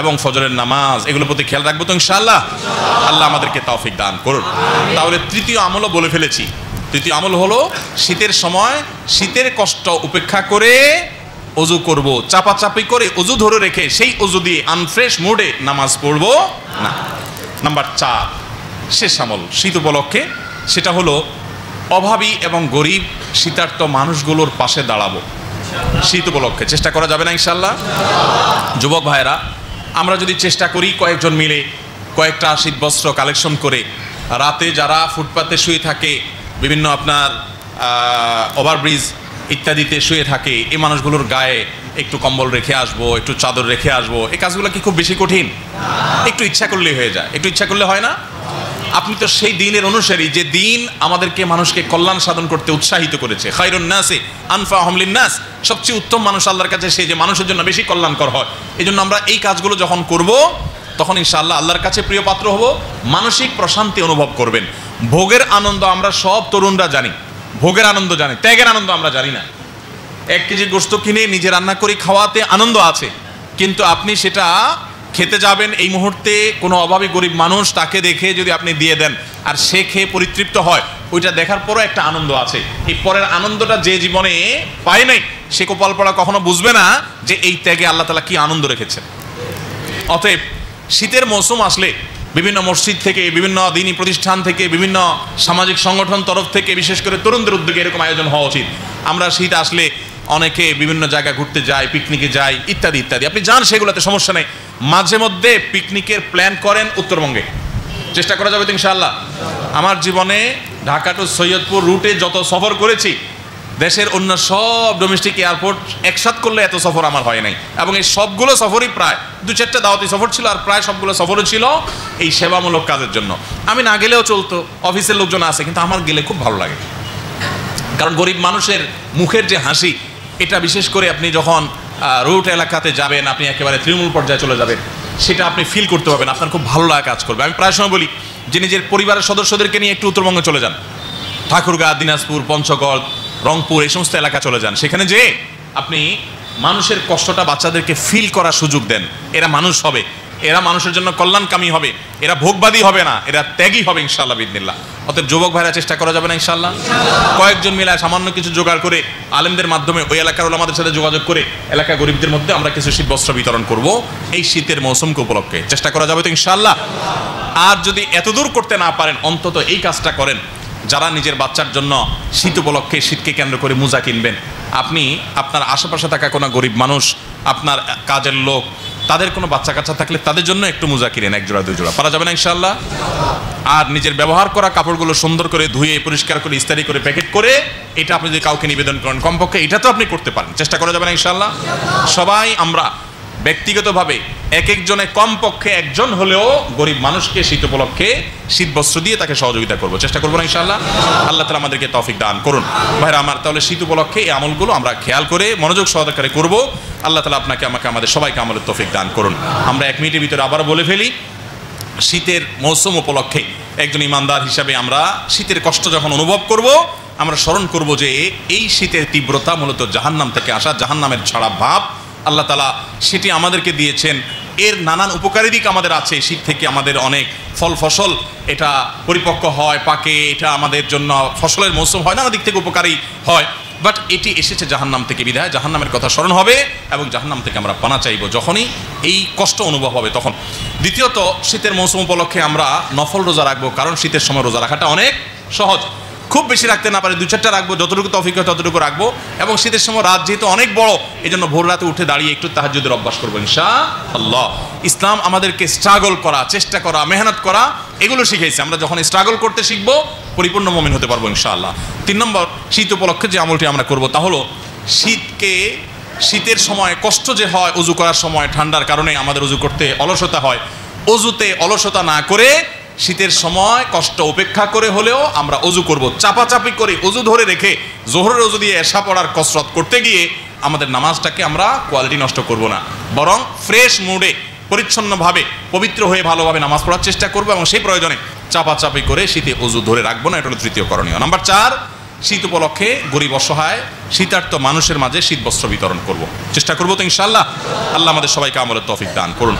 এবং ফজরের নামাজ এগুলোর প্রতি খেয়াল রাখবো তো ইনশাআল্লাহ। আল্লাহ আমাদেরকে তৌফিক দান করুন। তাহলে তৃতীয় আমলও বলে ফেলেছি। তৃতীয় আমল হলো শীতের সময় শীতের কষ্ট উপেক্ষা করে অজু করব, চাপাচাপি করে অজু ধরে রেখে সেই অজু দিয়ে আনফ্রেশ মুডে নামাজ পড়বো না। নাম্বার 4, শেষ আমল শীত উপলক্ষে, সেটা হলো অভাবী এবং গরিব শীতার্ত মানুষগুলোর পাশে দাঁড়াবো। শীত উপলক্ষে চেষ্টা করা যাবে না ইনশাআল্লাহ? যুবক ভাইয়েরা, আমরা যদি চেষ্টা করি কয়েকজন মিলে কয়েকটা শীতবস্ত্র কালেকশন করে, রাতে যারা ফুটপাতে শুয়ে থাকে, বিভিন্ন আপনার ওভারব্রিজ ইত্যাদিতে শুয়ে থাকে, এই মানুষগুলোর গায়ে একটু কম্বল রেখে আসবো, একটু চাদর রেখে আসবো, এই কাজগুলো কি খুব বেশি কঠিন? একটু ইচ্ছা করলেই হয়ে যায়। একটু ইচ্ছা করলে হয় না? আপনি তো সেই দিনের অনুসারী যে দিন আমাদেরকে মানুষকে কল্যাণ সাধন করতে উৎসাহিত করেছে। খায়রুন নাসি আনফাহুম লিন-নাস, সবচেয়ে উত্তম মানুষ আল্লাহর কাছে সেই যে মানুষের জন্য বেশি কল্যাণকর হয়। এই জন্য আমরা এই কাজগুলো যখন করব, তখন ইনশাআল্লাহ আল্লাহর কাছে প্রিয় পাত্র হব, মানসিক প্রশান্তি অনুভব করবেন। ভোগের আনন্দ আমরা সব তরুণরা জানি, ভোগের আনন্দ জানি, ত্যাগের আনন্দ আমরা জানি না। 1 কেজি গোশত কিনে নিজে রান্না করে খাওয়াতে আনন্দ আছে, কিন্তু আপনি সেটা খেতে যাবেন এই মুহূর্তে কোনো অভাবী গরিব মানুষ, তাকে দেখে যদি আপনি দিয়ে দেন আর সে খেয়ে পরিতৃপ্ত হয়, ওইটা দেখার পরও একটা আনন্দ আছে। এই পরের আনন্দটা যে জীবনে পায় নাই, সে কপাল পড়া কখনো বুঝবে না যে এই ত্যাগে আল্লাহ তাআলা কি আনন্দ রেখেছেন। অতএব শীতের মৌসুম আসলে বিভিন্ন মসজিদ থেকে, বিভিন্ন দ্বীনি প্রতিষ্ঠান থেকে, বিভিন্ন সামাজিক সংগঠন তরফ থেকে, বিশেষ করে তরুণদের উদ্যোগে এরকম আয়োজন হওয়া উচিত। আমরা শীত আসলে অনেকে বিভিন্ন জায়গায় ঘুরতে যাই, পিকনিকে যাই, ইত্যাদি ইত্যাদি। আপনি যান, সেগুলোতে সমস্যা নেই। মাঝে মধ্যে পিকনিকের প্ল্যান করেন উত্তরবঙ্গে, চেষ্টা করা যাবে তো ইনশাআল্লাহ। আমার জীবনে ঢাকা টু সৈয়দপুর রুটে যত সফর করেছি, দেশের অন্য সব ডোমেস্টিক এয়ারপোর্ট একসাথ করলে এত সফর আমার হয় নাই। এবং এই সবগুলো সফরই প্রায় 2-4টা দাওয়াতি সফর ছিল, আর প্রায় সবগুলো সফরও ছিল এই সেবামূলক কাজের জন্য। আমি না গেলেও চলতো, অফিসের লোকজন আছে, কিন্তু আমার গেলে খুব ভালো লাগে। কারণ গরিব মানুষের মুখের যে হাসি, এটা বিশেষ করে আপনি যখন রুট এলাকাতে যাবেন, আপনি একেবারে তৃণমূল পর্যায়ে চলে যাবেন, সেটা আপনি ফিল করতে পারবেন, আপনার খুব ভালো লাগা কাজ করবে। আমি প্রায় সময় বলি যে নিজের পরিবারের সদস্যদেরকে নিয়ে একটু উত্তরবঙ্গে চলে যান, ঠাকুরগাঁ, দিনাজপুর, পঞ্চগড়, রংপুর, এই সমস্ত এলাকা চলে যান। সেখানে যে আপনি মানুষের কষ্টটা বাচ্চাদেরকে ফিল করার সুযোগ দেন, এরা মানুষ হবে, এরা মানুষের জন্য কল্যাণকামী হবে, এরা ভোগবাদী হবে না, এরা ত্যাগী হবে ইনশাআল্লাহ বিদিনিল্লাহ। অতএব যুবক ভাইরা চেষ্টা করা যাবে না ইনশাআল্লাহ? কয়েকজন মিলে সামান্য কিছু জোগাড় করে আলেমদের মাধ্যমে ওই এলাকার ওলামাদের সাথে যোগাযোগ করে এলাকা গরিবদের মধ্যে আমরা কিছু শীত বস্ত্র বিতরণ করব এই শীতের মৌসুমকে উপলক্ষে। চেষ্টা করা যাবে তো ইনশাআল্লাহ? আর যদি এতদূর করতে না পারেন, অন্তত এই কাজটা করেন, যারা নিজের বাচ্চার জন্য শীত উপলক্ষে শীতকে কেন্দ্র করে মোজা কিনবেন, আপনি আপনার আশেপাশে থাকা কোনো গরিব মানুষ, আপনার কাজের লোক, তাদের কোনো বাচ্চা কাচ্চা থাকলে তাদের জন্য একটু মোজা কিনেন, 1 জোড়া 2 জোড়া, পারা যাবে না ইনশাআল্লাহ? আর নিজের ব্যবহার করা কাপড়গুলো সুন্দর করে ধুয়ে পরিষ্কার করে ইস্ত্রি করে প্যাকেট করে এটা আপনি যদি কাউকে নিবেদন করেন, কমপক্ষে এটা তো আপনি করতে পারেন। চেষ্টা করা যাবে না ইনশাআল্লাহ? সবাই আমরা ব্যক্তিগতভাবে এক একজনে কমপক্ষে একজন হলেও গরিব মানুষকে শীত উপলক্ষে শীত বস্ত্র দিয়ে তাকে সহযোগিতা করব, চেষ্টা করবো না ইনশাআল্লাহ। আল্লাহ তাআলা আমাদেরকে তৌফিক দান করুন। ভাইরা আমার, তাহলে শীত উপলক্ষে এই আমলগুলো আমরা খেয়াল করে মনোযোগ সহকারে করব। আল্লাহ তাআলা আপনাকে আমাকে আমাদের সবাইকে আমলের তৌফিক দান করুন। আমরা 1 মিনিটের ভিতরে আবার বলে ফেলি, শীতের মৌসুম উপলক্ষে একজন ইমানদার হিসাবে আমরা শীতের কষ্ট যখন অনুভব করব, আমরা স্মরণ করব যে এই শীতের তীব্রতা মূলত জাহান্নাম থেকে আসা, জাহান্নামের ছড়া ভাব আল্লাহ তাআলা সেটি আমাদেরকে দিয়েছেন। এর নানান উপকারী দিক আমাদের আছে। শীত থেকে আমাদের অনেক ফল ফসল এটা পরিপক্ক হয়, পাকে, এটা আমাদের জন্য ফসলের মৌসুম হয়, নানা দিক থেকে উপকারী হয়। বাট এটি এসেছে জাহান্নাম থেকে, বিধায় জাহান্নামের কথা স্মরণ হবে এবং জাহান্নাম থেকে আমরা পানা চাইব যখনই এই কষ্ট অনুভব হবে তখন। দ্বিতীয়ত, শীতের মৌসুম উপলক্ষে আমরা নফল রোজা রাখবো, কারণ শীতের সময় রোজা রাখাটা অনেক সহজ। খুব বেশি রাখতে না পারে, 2-4টা রাখবো, যতটুকু তৌফিক হয় ততটুকু রাখবো। এবং শীতের সময় রাত যেহেতু অনেক বড়, এই জন্য ভোর রাতে উঠে দাঁড়িয়ে একটু তাহাজ্জুদের অভ্যাস করবো ইনশাআল্লাহ। ইসলাম আমাদেরকে স্ট্রাগল করা, চেষ্টা করা, মেহনত করা এগুলো শিখাইছে। আমরা যখন স্ট্রাগল করতে শিখবো পরিপূর্ণ মুমিন হতে পারবো ইনশাআল্লাহ। 3 নম্বর, শীত উপলক্ষে যে আমলটি আমরা করবো তা হলো শীতের সময় কষ্ট যে হয় অজু করার সময়, ঠান্ডার কারণে আমাদের অজু করতে অলসতা হয়, অজুতে অলসতা না করে শীতের সময় কষ্ট উপেক্ষা করে হলেও আমরা অজু করব। চাপাচাপি করে অজু ধরে রেখে জোহরের অজু দিয়ে এশা পড়ার কসরত করতে গিয়ে আমাদের নামাজটাকে আমরা কোয়ালিটি নষ্ট করব না, বরং ফ্রেশ মুডে পরিচ্ছন্নভাবে পবিত্র হয়ে ভালোভাবে নামাজ পড়ার চেষ্টা করব এবং সেই প্রয়োজনে চাপাচাপি করে শীতে অজু ধরে রাখবো না। এটা হলো তৃতীয় করণীয়। নাম্বার 4, শীত উপলক্ষে গরিব অসহায় শীতার্ত মানুষের মাঝে শীত বস্ত্র বিতরণ করব, চেষ্টা করবো তো ইনশাআল্লাহ। আল্লাহ আমাদের সবাইকে আমলের তৌফিক দান করুন।